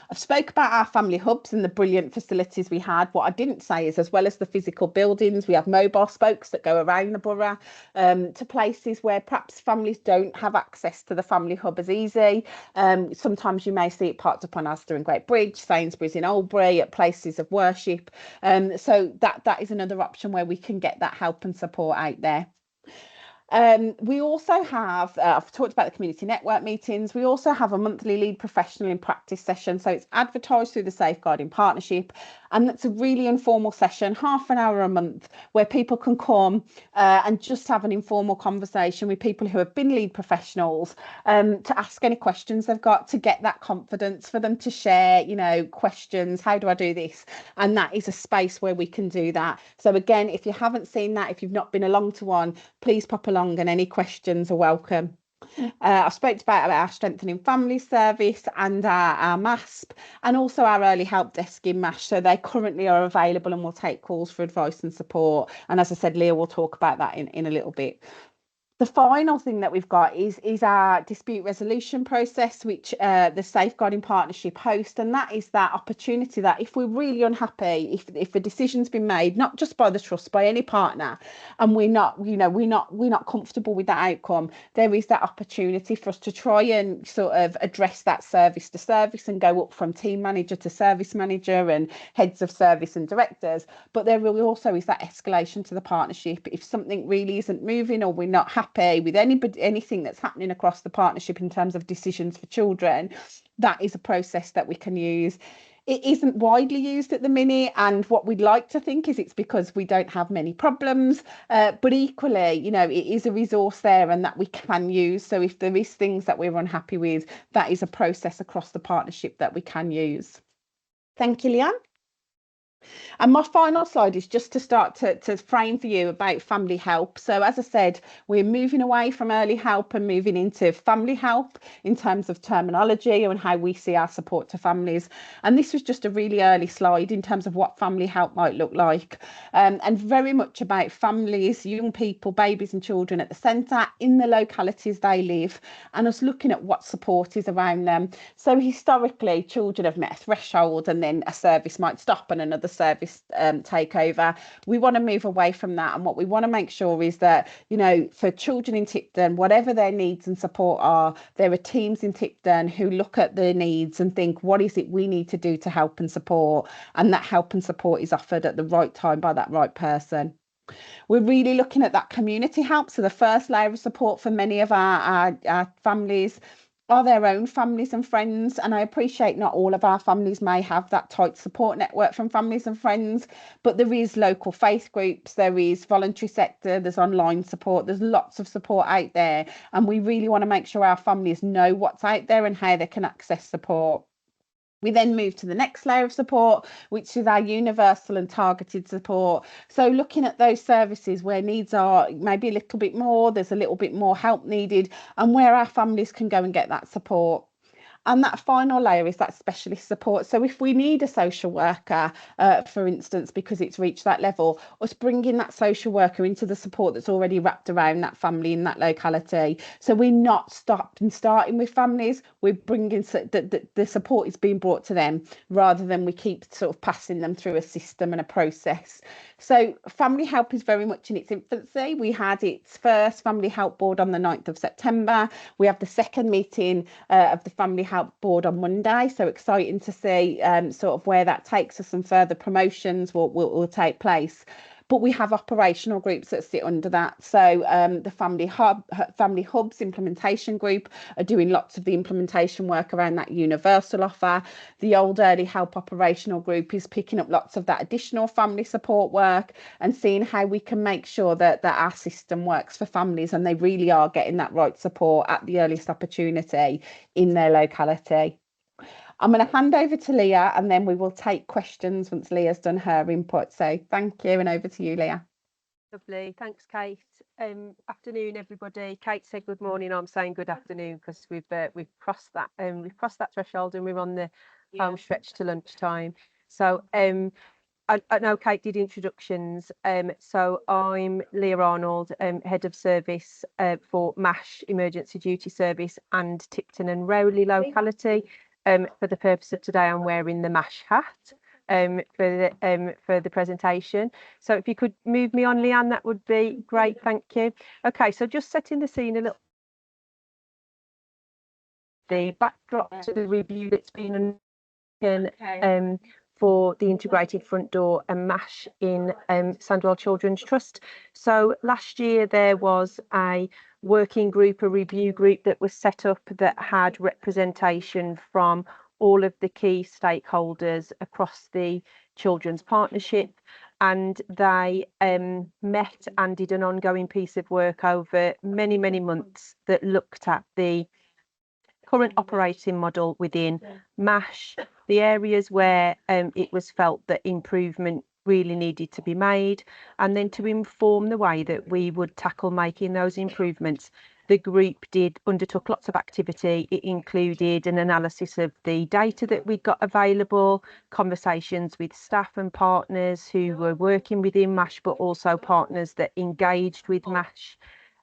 I've spoke about our family hubs and the brilliant facilities we had. What I didn't say is, as well as the physical buildings, we have mobile spokes that go around the borough to places where perhaps families don't have access to the family hub as easy. Sometimes you may see it parked up on Asda and Great Bridge, Sainsbury's in Albury, at places of worship. So that is another option where we can get that help and support out there. We also have, I've talked about the community network meetings. We also have a monthly lead professional in practice session. So it's advertised through the Safeguarding Partnership. And that's a really informal session, half an hour a month, where people can come and just have an informal conversation with people who have been lead professionals to ask any questions they've got, to get that confidence for them to share, you know, questions. How do I do this? And that is a space where we can do that. So again, if you haven't seen that, if you've not been along to one, please pop along, and any questions are welcome. I've spoken about our Strengthening Family Service and our MASP, and also our Early Help Desk in MASH. So they currently are available and will take calls for advice and support. And as I said, Leah will talk about that in a little bit. The final thing that we've got is our dispute resolution process, which the Safeguarding Partnership host, and that is that opportunity that if we're really unhappy, if a decision's been made, not just by the trust, by any partner, and we're not comfortable with that outcome, there is that opportunity for us to try and sort of address that service to service and go up from team manager to service manager and heads of service and directors. But there really also is that escalation to the partnership if something really isn't moving, or we're not happy with anything that's happening across the partnership in terms of decisions for children. That is a process that we can use. It isn't widely used at the minute, and what we'd like to think is it's because we don't have many problems, but equally, you know, it is a resource there and that we can use. So if there is things that we're unhappy with, that is a process across the partnership that we can use. Thank you, Leanne. And my final slide is just to start to frame for you about family help. So as I said, we're moving away from early help and moving into family help in terms of terminology and how we see our support to families. And this was just a really early slide in terms of what family help might look like, and very much about families, young people, babies and children at the centre in the localities they live, and us looking at what support is around them. So historically, children have met a threshold and then a service might stop and another service take over. We want to move away from that, and what we want to make sure is that, you know, for children in Tipton, whatever their needs and support are, there are teams in Tipton who look at their needs and think, what is it we need to do to help and support, and that help and support is offered at the right time by that right person. We're really looking at that community help. So the first layer of support for many of our families are their own families and friends, and I appreciate not all of our families may have that tight support network from families and friends, but there is local faith groups, there is voluntary sector, there's online support, there's lots of support out there, and we really want to make sure our families know what's out there and how they can access support. We then move to the next layer of support, which is our universal and targeted support. So looking at those services where needs are maybe a little bit more, there's a little bit more help needed, and where our families can go and get that support. And that final layer is that specialist support. So if we need a social worker, for instance, because it's reached that level, us bringing that social worker into the support that's already wrapped around that family in that locality. So we're not starting with families, we're bringing the support is being brought to them rather than we keep sort of passing them through a system and a process. So family help is very much in its infancy. We had its first family help board on the 9th of September. We have the second meeting of the family help board on Monday. So exciting to see sort of where that takes us, and further promotions will take place. But we have operational groups that sit under that. So the Family Hubs implementation group are doing lots of the implementation work around that universal offer. The Old Early Help operational group is picking up lots of that additional family support work and seeing how we can make sure that our system works for families and they really are getting that right support at the earliest opportunity in their locality. I'm going to hand over to Leah, and then we will take questions once Leah's done her input. So thank you, and over to you, Leah. Lovely, thanks, Kate. Afternoon, everybody. Kate said good morning. I'm saying good afternoon because we've crossed that threshold and we're on the home stretch to lunchtime. So I know Kate did introductions. So I'm Leah Arnold, Head of Service for MASH Emergency Duty Service and Tipton and Rowley locality. For the purpose of today, I'm wearing the MASH hat for the presentation. So if you could move me on, Leanne, that would be great. Thank you. Okay, so just setting the scene a little. The backdrop to the review that's been for the integrated front door and MASH in Sandwell Children's Trust. So last year there was a working group, a review group that was set up that had representation from all of the key stakeholders across the children's partnership, and they met and did an ongoing piece of work over many months that looked at the current operating model within MASH, the areas where it was felt that improvement really needed to be made, and then to inform the way that we would tackle making those improvements. The group undertook lots of activity. It included an analysis of the data that we got available, conversations with staff and partners who were working within MASH, but also partners that engaged with MASH.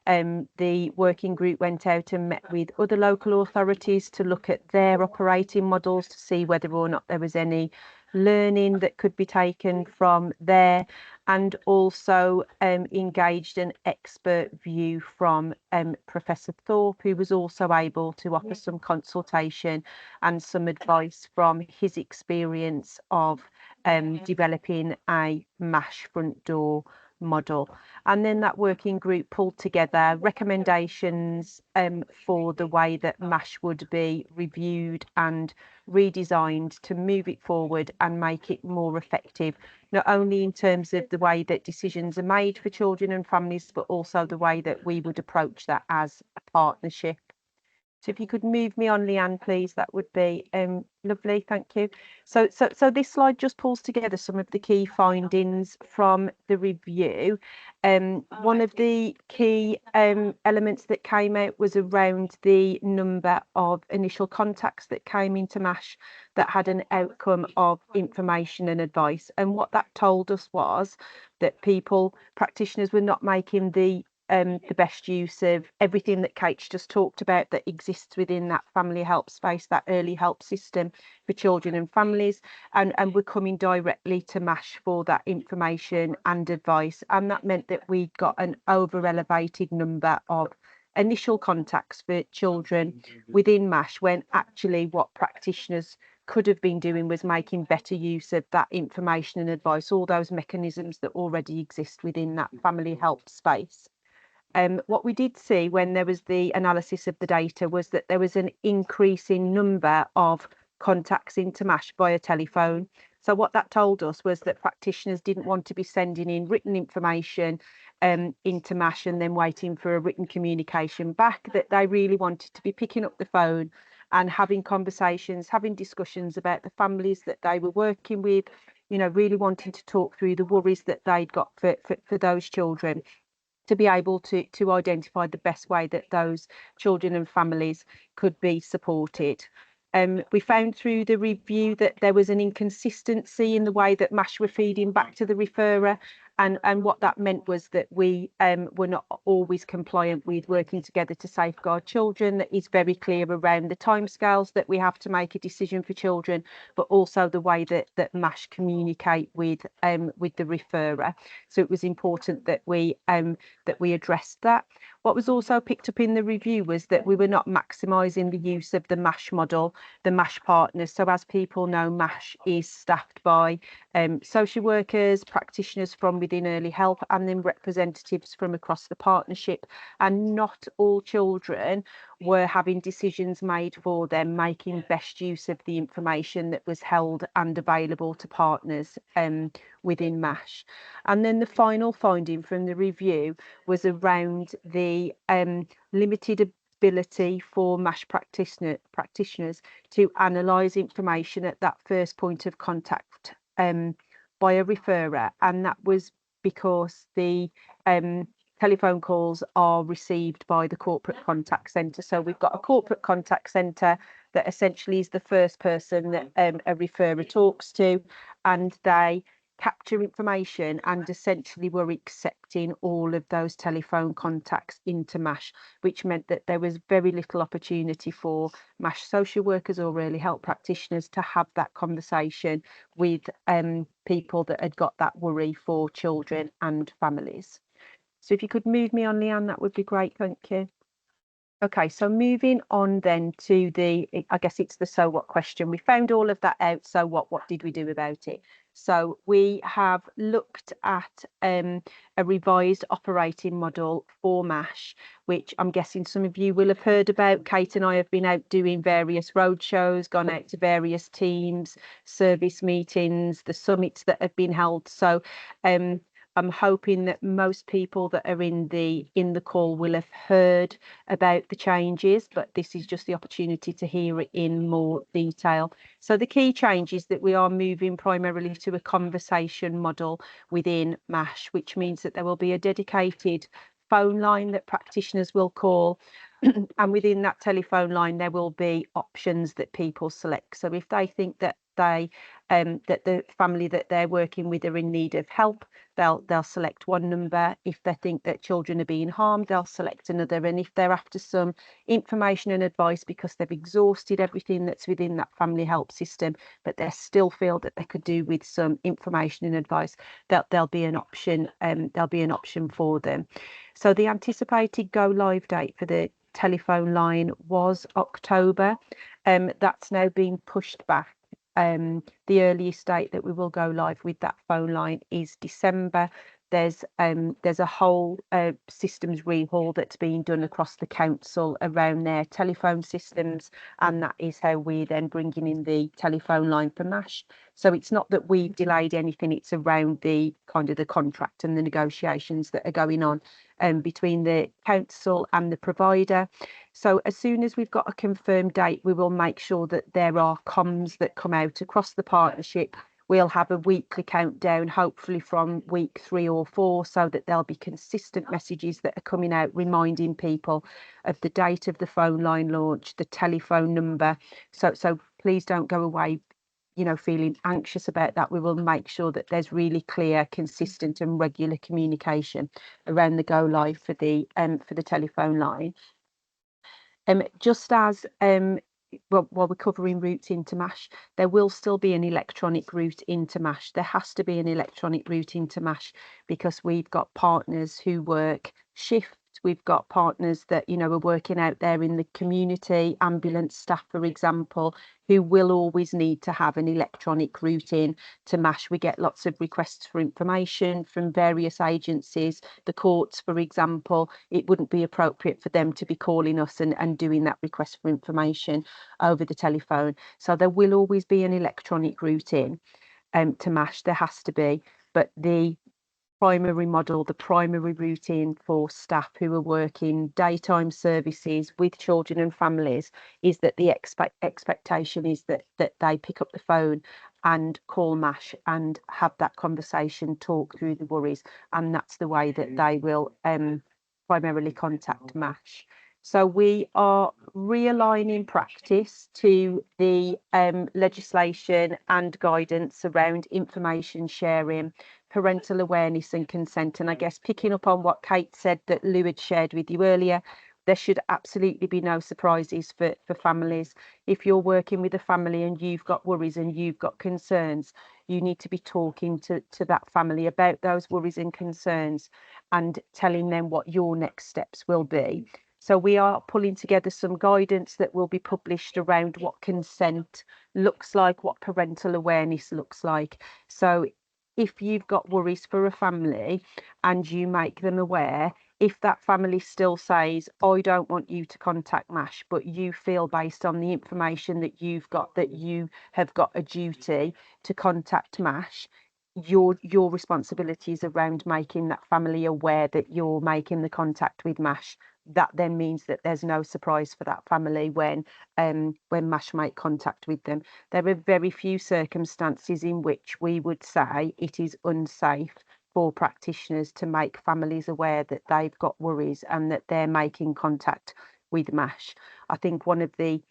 The working group went out and met with other local authorities to look at their operating models to see whether or not there was any learning that could be taken from there, and also engaged an expert view from Professor Thorpe, who was also able to offer some consultation and some advice from his experience of developing a MASH front door model. And then that working group pulled together recommendations for the way that MASH would be reviewed and redesigned to move it forward and make it more effective, not only in terms of the way that decisions are made for children and families, but also the way that we would approach that as a partnership. So if you could move me on, Leanne, please, that would be lovely. Thank you. So this slide just pulls together some of the key findings from the review. One of the key elements that came out was around the number of initial contacts that came into MASH that had an outcome of information and advice. And what that told us was that practitioners were not making the best use of everything that Kate's just talked about that exists within that family help space, that early help system for children and families, and we're coming directly to MASH for that information and advice. And that meant that we got an over-elevated number of initial contacts for children within MASH, when actually what practitioners could have been doing was making better use of that information and advice, all those mechanisms that already exist within that family help space. What we did see when there was the analysis of the data was that there was an increasing number of contacts into MASH via telephone. So what that told us was that practitioners didn't want to be sending in written information into MASH and then waiting for a written communication back, that they really wanted to be picking up the phone and having conversations, having discussions about the families that they were working with, really wanting to talk through the worries that they'd got for those children, to be able to identify the best way that those children and families could be supported. We found through the review that there was an inconsistency in the way that MASH were feeding back to the referrer, and what that meant was that we were not always compliant with working together to safeguard children. That is very clear around the timescales that we have to make a decision for children, but also the way that MASH communicate with the referrer. So it was important that we addressed that. What was also picked up in the review was that we were not maximising the use of the MASH model, the MASH partners. So as people know, MASH is staffed by social workers, practitioners from within early help, and then representatives from across the partnership. And not all children were having decisions made for them, making best use of the information that was held and available to partners within MASH. And then the final finding from the review was around the limited ability for MASH practitioners to analyse information at that first point of contact by a referrer, and that was because the telephone calls are received by the corporate contact centre. So we've got a corporate contact centre that essentially is the first person that a referrer talks to, and they capture information and essentially were accepting all of those telephone contacts into MASH, which meant that there was very little opportunity for MASH social workers or early help practitioners to have that conversation with people that had got that worry for children and families. So if you could move me on, Leanne, that would be great. Thank you. Okay, so moving on then to I guess it's the so what question. We found all of that out. So what did we do about it? So we have looked at a revised operating model for MASH, which I'm guessing some of you will have heard about. Kate and I have been out doing various roadshows, gone out to various teams, service meetings, the summits that have been held. So I'm hoping that most people that are in the call will have heard about the changes, but this is just the opportunity to hear it in more detail. So the key change is that we are moving primarily to a conversation model within MASH, which means that there will be a dedicated phone line that practitioners will call. And within that telephone line, there will be options that people select. So if they think that that the family that they're working with are in need of help, they'll select one number. If they think that children are being harmed, they'll select another. And if they're after some information and advice because they've exhausted everything that's within that family help system, but they still feel that they could do with some information and advice, there'll be an option. There'll be an option for them. So the anticipated go live date for the telephone line was October. That's now been pushed back. The earliest date that we will go live with that phone line is December. There's a whole systems rehaul that's being done across the council around their telephone systems, and that is how we're then bringing in the telephone line for MASH. So it's not that we've delayed anything, it's around the kind of the contract and the negotiations that are going on between the council and the provider. So as soon as we've got a confirmed date, we will make sure that there are comms that come out across the partnership. We'll have a weekly countdown, hopefully from week 3 or 4, so that there'll be consistent messages that are coming out reminding people of the date of the phone line launch, the telephone number. So please don't go away, feeling anxious about that. We will make sure that there's really clear, consistent and regular communication around the go live for the telephone line. Just as while we're covering routes into MASH, there will still be an electronic route into MASH. There has to be an electronic route into MASH because we've got partners who work shift. We've got partners that, are working out there in the community, ambulance staff, for example, who will always need to have an electronic route in to MASH. We get lots of requests for information from various agencies. The courts, for example, it wouldn't be appropriate for them to be calling us and doing that request for information over the telephone. So there will always be an electronic route in to MASH. There has to be, but the primary model, the primary routine for staff who are working daytime services with children and families, is that the expectation is that they pick up the phone and call MASH and have that conversation, talk through the worries, and that's the way that they will primarily contact MASH. So we are realigning practice to the legislation and guidance around information sharing, parental awareness and consent. And I guess picking up on what Kate said that Lou had shared with you earlier, there should absolutely be no surprises for families. If you're working with a family and you've got worries and you've got concerns, you need to be talking to that family about those worries and concerns and telling them what your next steps will be. So we are pulling together some guidance that will be published around what consent looks like, what parental awareness looks like. So if you've got worries for a family and you make them aware, if that family still says, I don't want you to contact MASH, but you feel based on the information that you've got that you have got a duty to contact MASH, your responsibilities around making that family aware that you're making the contact with MASH. That then means that there's no surprise for that family when MASH make contact with them. There are very few circumstances in which we would say it is unsafe for practitioners to make families aware that they've got worries and that they're making contact with MASH. I think one of the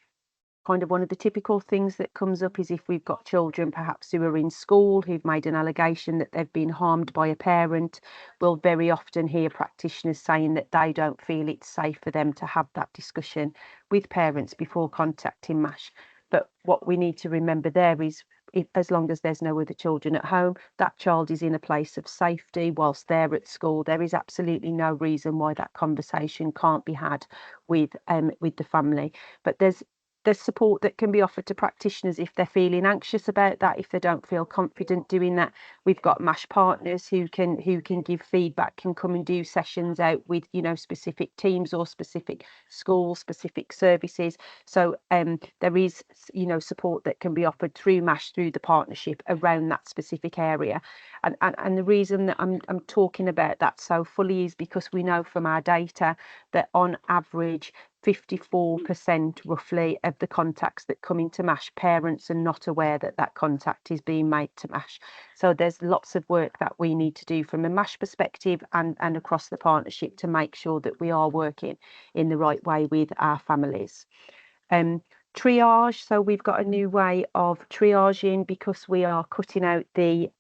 typical things that comes up is if we've got children perhaps who are in school who've made an allegation that they've been harmed by a parent, we'll very often hear practitioners saying that they don't feel it's safe for them to have that discussion with parents before contacting MASH. But what we need to remember there is, as long as there's no other children at home, that child is in a place of safety whilst they're at school. There is absolutely no reason why that conversation can't be had with the family. But there's support that can be offered to practitioners if they're feeling anxious about that, if they don't feel confident doing that. We've got MASH partners who can give feedback, can come and do sessions out with, you know, specific teams or specific schools, specific services. So there is, you know, support that can be offered through MASH, through the partnership around that specific area. And the reason that I'm talking about that so fully is because we know from our data that on average 54% roughly of the contacts that come into MASH, parents are not aware that that contact is being made to MASH. So there's lots of work that we need to do from a MASH perspective and across the partnership to make sure that we are working in the right way with our families. Triage, so we've got a new way of triaging because we are cutting out the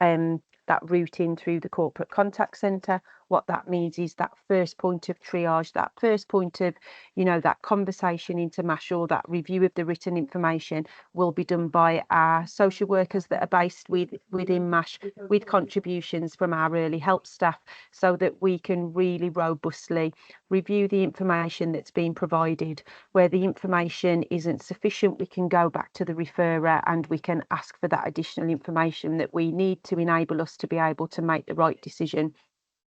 that routing through the corporate contact centre. What that means is that first point of triage, that first point of, you know, that conversation into MASH or that review of the written information will be done by our social workers that are based within MASH with contributions from our early help staff, so that we can really robustly review the information that's been provided. Where the information isn't sufficient, we can go back to the referrer and we can ask for that additional information that we need to enable us to be able to make the right decision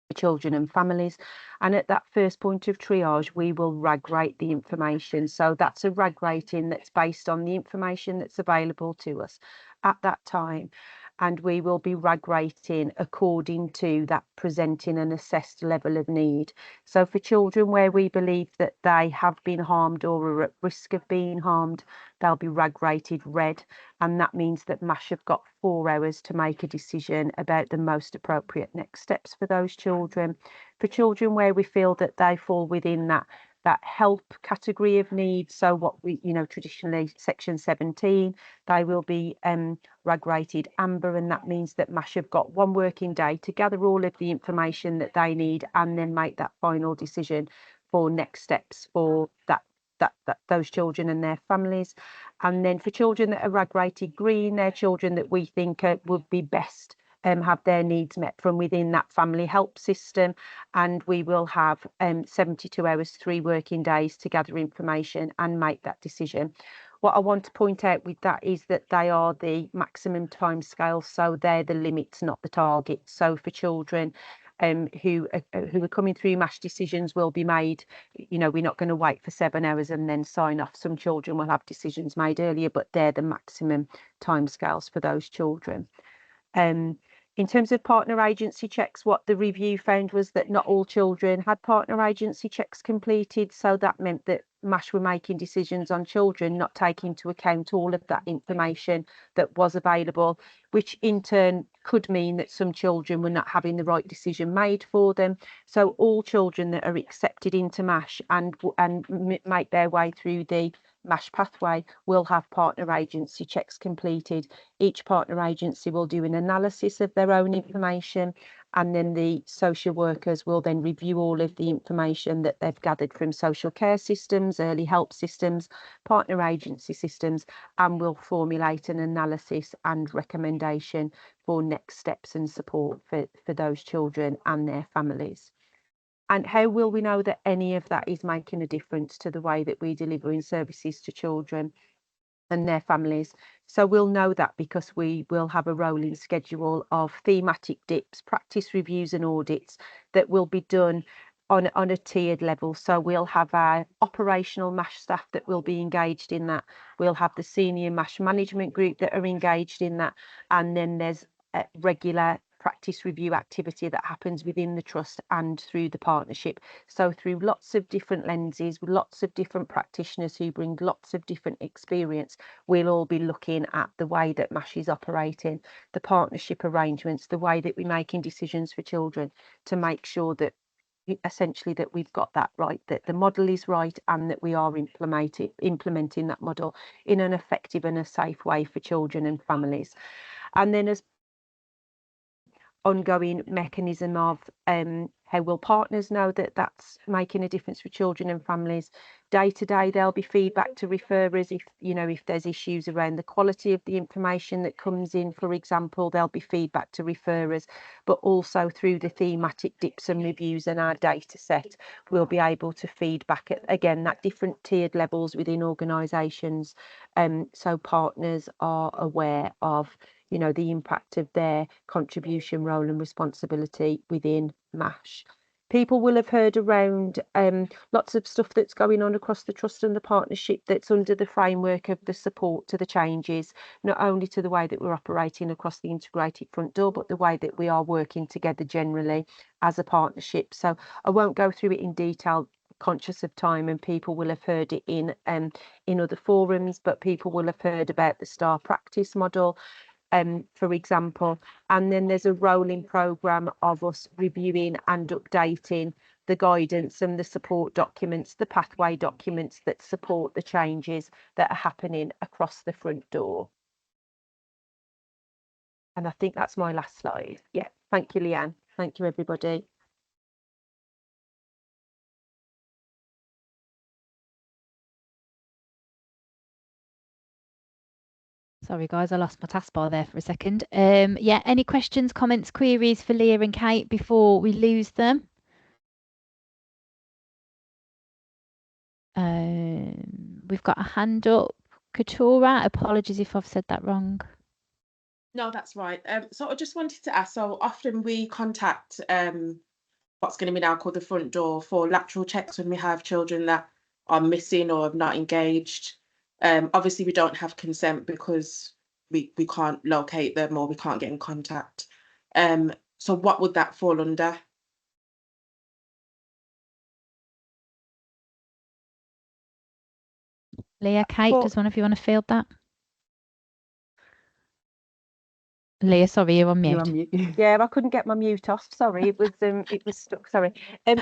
for children and families. And at that first point of triage, we will RAG rate the information. So that's a RAG rating that's based on the information that's available to us at that time. And we will be RAG rating according to that presenting an assessed level of need. So for children where we believe that they have been harmed or are at risk of being harmed, they'll be RAG rated red. And that means that MASH have got 4 hours to make a decision about the most appropriate next steps for those children. For children where we feel that they fall within that help category of needs, so what we, you know, traditionally section 17, they will be RAG rated amber, and that means that MASH have got 1 working day to gather all of the information that they need and then make that final decision for next steps for those children and their families. And then for children that are RAG rated green, they're children that we think would be best have their needs met from within that family help system, and we will have 72 hours, 3 working days to gather information and make that decision. What I want to point out with that is that they are the maximum timescales, so they're the limits, not the targets. So for children who are coming through, MASH decisions will be made, you know, we're not going to wait for 7 hours and then sign off. Some children will have decisions made earlier, but they're the maximum timescales for those children. In terms of partner agency checks, what the review found was that not all children had partner agency checks completed. So that meant that MASH were making decisions on children, not taking into account all of that information that was available, which in turn could mean that some children were not having the right decision made for them. So all children that are accepted into MASH and make their way through the MASH pathway will have partner agency checks completed. Each partner agency will do an analysis of their own information, and then the social workers will then review all of the information that they've gathered from social care systems, early help systems, partner agency systems, and will formulate an analysis and recommendation for next steps and support for those children and their families. And how will we know that any of that is making a difference to the way that we deliver in services to children and their families? So we'll know that because we will have a rolling schedule of thematic dips, practice reviews and audits that will be done on a tiered level. So we'll have our operational MASH staff that will be engaged in that. We'll have the senior MASH management group that are engaged in that. And then there's regular practice review activity that happens within the trust and through the partnership. So through lots of different lenses, with lots of different practitioners who bring lots of different experience, we'll all be looking at the way that MASH is operating, the partnership arrangements, the way that we're making decisions for children, to make sure that essentially that we've got that right, that the model is right, and that we are implementing that model in an effective and a safe way for children and families. And then as ongoing mechanism of how will partners know that that's making a difference for children and families. Day to day, there'll be feedback to referrers if there's issues around the quality of the information that comes in. For example, there'll be feedback to referrers, but also through the thematic dips and reviews and our data set, we'll be able to feedback again at different tiered levels within organisations, so partners are aware of the impact of their contribution, role and responsibility within MASH. People will have heard around lots of stuff that's going on across the trust and the partnership that's under the framework of the support to the changes, not only to the way that we're operating across the integrated front door, but the way that we are working together generally as a partnership. So I won't go through it in detail, conscious of time, and people will have heard it in other forums, but people will have heard about the STAR practice model, for example, and then there's a rolling programme of us reviewing and updating the guidance and the support documents, the pathway documents that support the changes that are happening across the front door. And I think that's my last slide. Yeah, thank you, Leanne. Thank you, everybody. Sorry, guys, I lost my taskbar there for a second. Yeah, any questions, comments, queries for Leah and Kate before we lose them? We've got a hand up. Katura, apologies if I've said that wrong. No, that's right. So I just wanted to ask, so often we contact what's going to be now called the front door for lateral checks when we have children that are missing or have not engaged. Obviously, we don't have consent because we can't locate them or we can't get in contact. So what would that fall under? Leah, Kate, does one of you want to field that? Leah, sorry, you're on mute. You're on mute. Yeah, I couldn't get my mute off. Sorry, it was stuck. Sorry.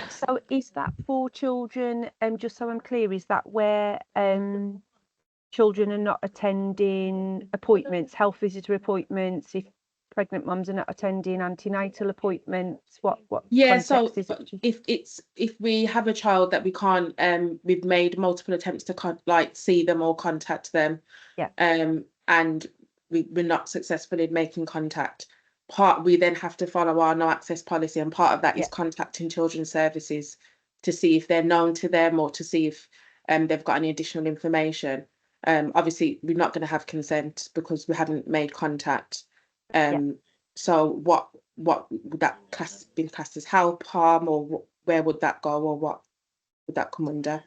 So is that for children? Just so I'm clear, is that where children are not attending appointments, health visitor appointments? If pregnant mums are not attending antenatal appointments, what Yeah, context so is it? if we have a child that we can't, we've made multiple attempts to see them or contact them, yeah, and we're not successful in making contact. We then have to follow our no access policy, and part of that is contacting children's services to see if they're known to them or to see if they've got any additional information. Obviously, we're not going to have consent because we haven't made contact. So what would that be classed as help, harm, or where would that go, or what would that come under?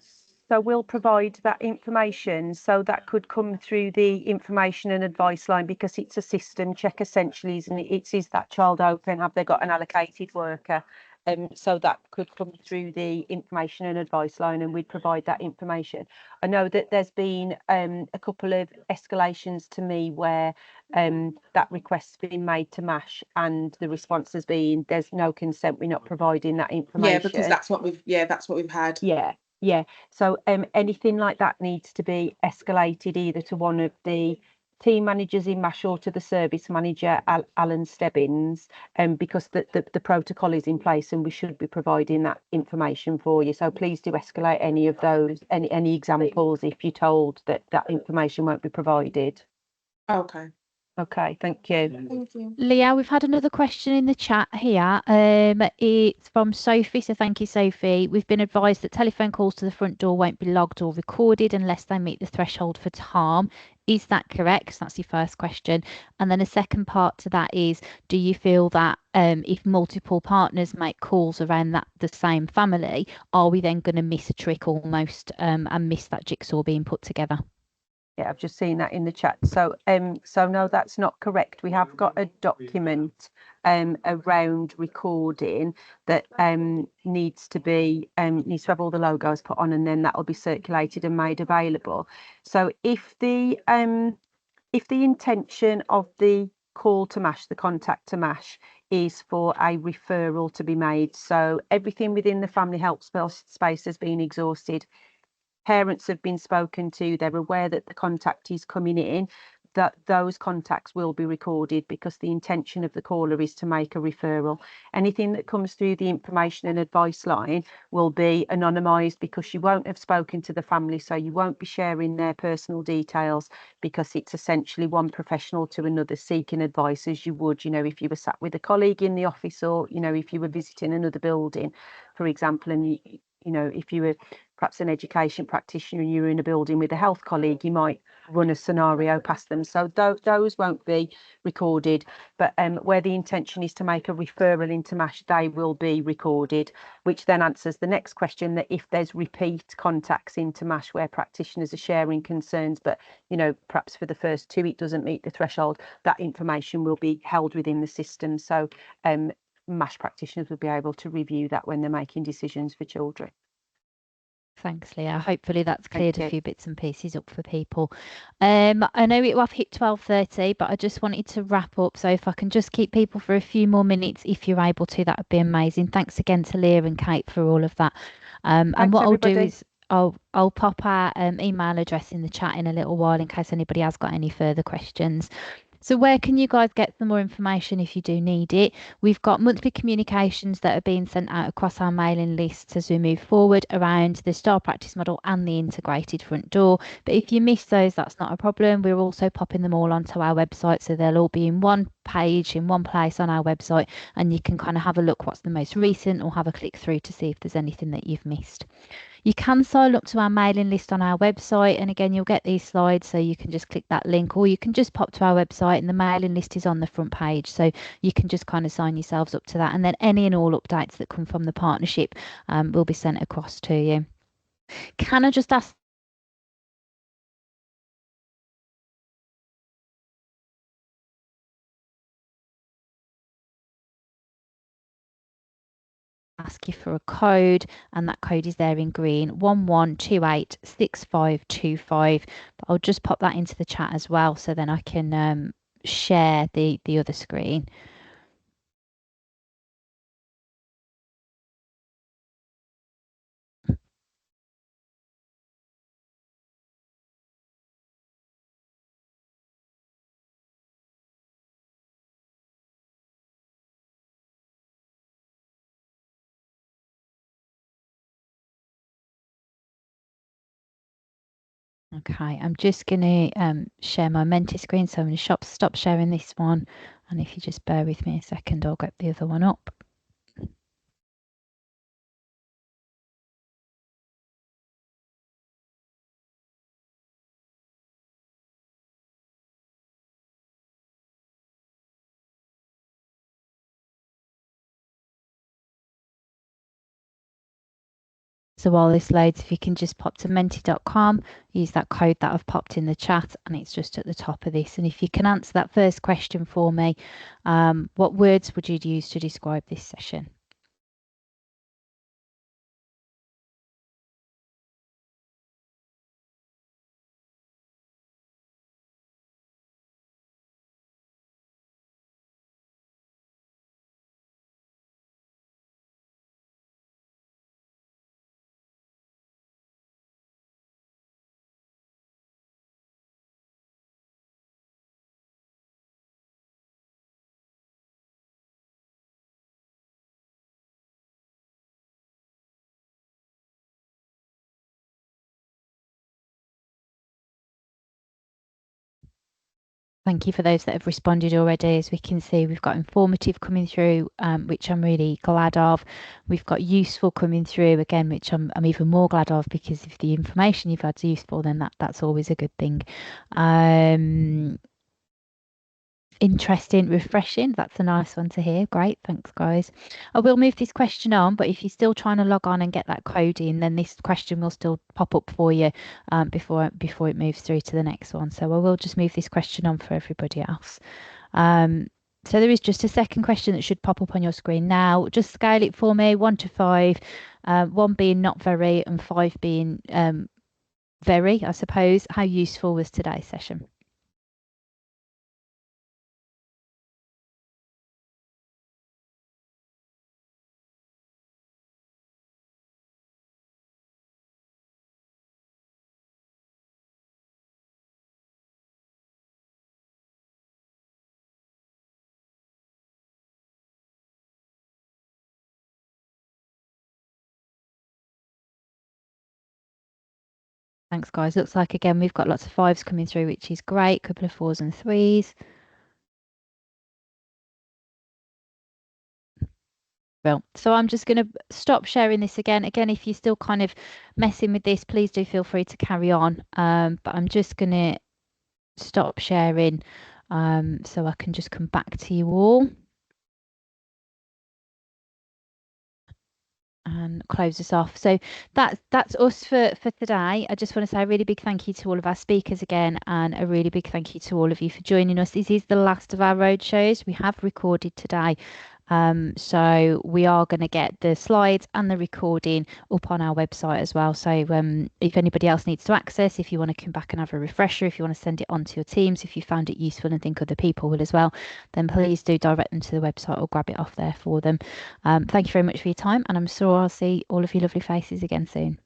So we'll provide that information. So that could come through the information and advice line, because it's a system check essentially, isn't it? Is that child open? Have they got an allocated worker? So that could come through the information and advice line, and we'd provide that information. I know that there's been a couple of escalations to me where that request's been made to MASH, and the response has been there's no consent, we're not providing that information. Yeah, because that's what we've had. Yeah. So anything like that needs to be escalated either to one of the team managers in MASH or to the service manager, Alan Stebbins, because the protocol is in place and we should be providing that information for you. So please do escalate any of those, any examples if you're told that that information won't be provided. Okay. Okay, thank you. Thank you. Leah, we've had another question in the chat here. It's from Sophie, so thank you, Sophie. We've been advised that telephone calls to the front door won't be logged or recorded unless they meet the threshold for harm. Is that correct? That's your first question. And then a second part to that is, do you feel that if multiple partners make calls around the same family, are we then going to miss a trick almost and miss that jigsaw being put together? Yeah, I've just seen that in the chat. So so no, that's not correct. We have got a document around recording that needs to have all the logos put on, and then that will be circulated and made available. So if the intention of the call to MASH, the contact to MASH, is for a referral to be made, so everything within the family help space has been exhausted, parents have been spoken to, they're aware that the contact is coming in, that those contacts will be recorded, because the intention of the caller is to make a referral. Anything that comes through the information and advice line will be anonymised, because you won't have spoken to the family, so you won't be sharing their personal details, because it's essentially one professional to another seeking advice, as you would, if you were sat with a colleague in the office, or if you were visiting another building, for example, and if you were perhaps an education practitioner and you're in a building with a health colleague, you might run a scenario past them. So those won't be recorded, but where the intention is to make a referral into MASH, they will be recorded, which then answers the next question, that if there's repeat contacts into MASH where practitioners are sharing concerns, but perhaps for the first two it doesn't meet the threshold, that information will be held within the system. So MASH practitioners will be able to review that when they're making decisions for children. Thanks, Leah. Hopefully that's Thank cleared a you. few bits and pieces up for people. I know I've hit 12:30, but I just wanted to wrap up. So if I can just keep people for a few more minutes, if you're able to, that would be amazing. Thanks again to Leah and Kate for all of that. And Thanks, what I'll do everybody. is I'll pop our email address in the chat in a little while in case anybody has got any further questions. So where can you guys get some more information if you do need it? We've got monthly communications that are being sent out across our mailing lists as we move forward around the STAR practice model and the integrated front door. But if you miss those, that's not a problem. We're also popping them all onto our website, so they'll all be in one page, in one place on our website, and you can kind of have a look what's the most recent, or have a click through to see if there's anything that you've missed. You can sign up to our mailing list on our website, and again you'll get these slides, so you can just click that link, or you can just pop to our website and the mailing list is on the front page, so you can just kind of sign yourselves up to that, and then any and all updates that come from the partnership will be sent across to you. Can I just ask you for a code, and that code is there in green, 11286525. But I'll just pop that into the chat as well, so then I can share the other screen. Okay, I'm just going to share my Menti screen, so I'm going to stop sharing this one, and if you just bear with me a second, I'll get the other one up. So while this loads, if you can just pop to menti.com, use that code that I've popped in the chat, and it's just at the top of this. And if you can answer that first question for me, what words would you use to describe this session? Thank you for those that have responded already. As we can see, we've got informative coming through, which I'm really glad of. We've got useful coming through again, which I'm even more glad of, because if the information you've had is useful, then that's always a good thing. Interesting, refreshing. That's a nice one to hear. Great, thanks guys. I will move this question on, but if you're still trying to log on and get that code in, then this question will still pop up for you before it moves through to the next one. So I will just move this question on for everybody else. So there is just a second question that should pop up on your screen now. Just scale it for me, 1 to 5, 1 being not very and 5 being very, I suppose. How useful was today's session? Thanks, guys. Looks like, again, we've got lots of 5s coming through, which is great. A couple of 4s and 3s. Well, so I'm just going to stop sharing this again. Again, if you're still kind of messing with this, please do feel free to carry on. But I'm just going to stop sharing so I can just come back to you all. And close us off. So that's us for today. I just want to say a really big thank you to all of our speakers again, and a really big thank you to all of you for joining us. This is the last of our road shows. We have recorded today. So we are going to get the slides and the recording up on our website as well. So if anybody else needs to access, if you want to come back and have a refresher, if you want to send it on to your teams, if you found it useful and think other people will as well, then please do direct them to the website or grab it off there for them. Thank you very much for your time, and I'm sure I'll see all of your lovely faces again soon.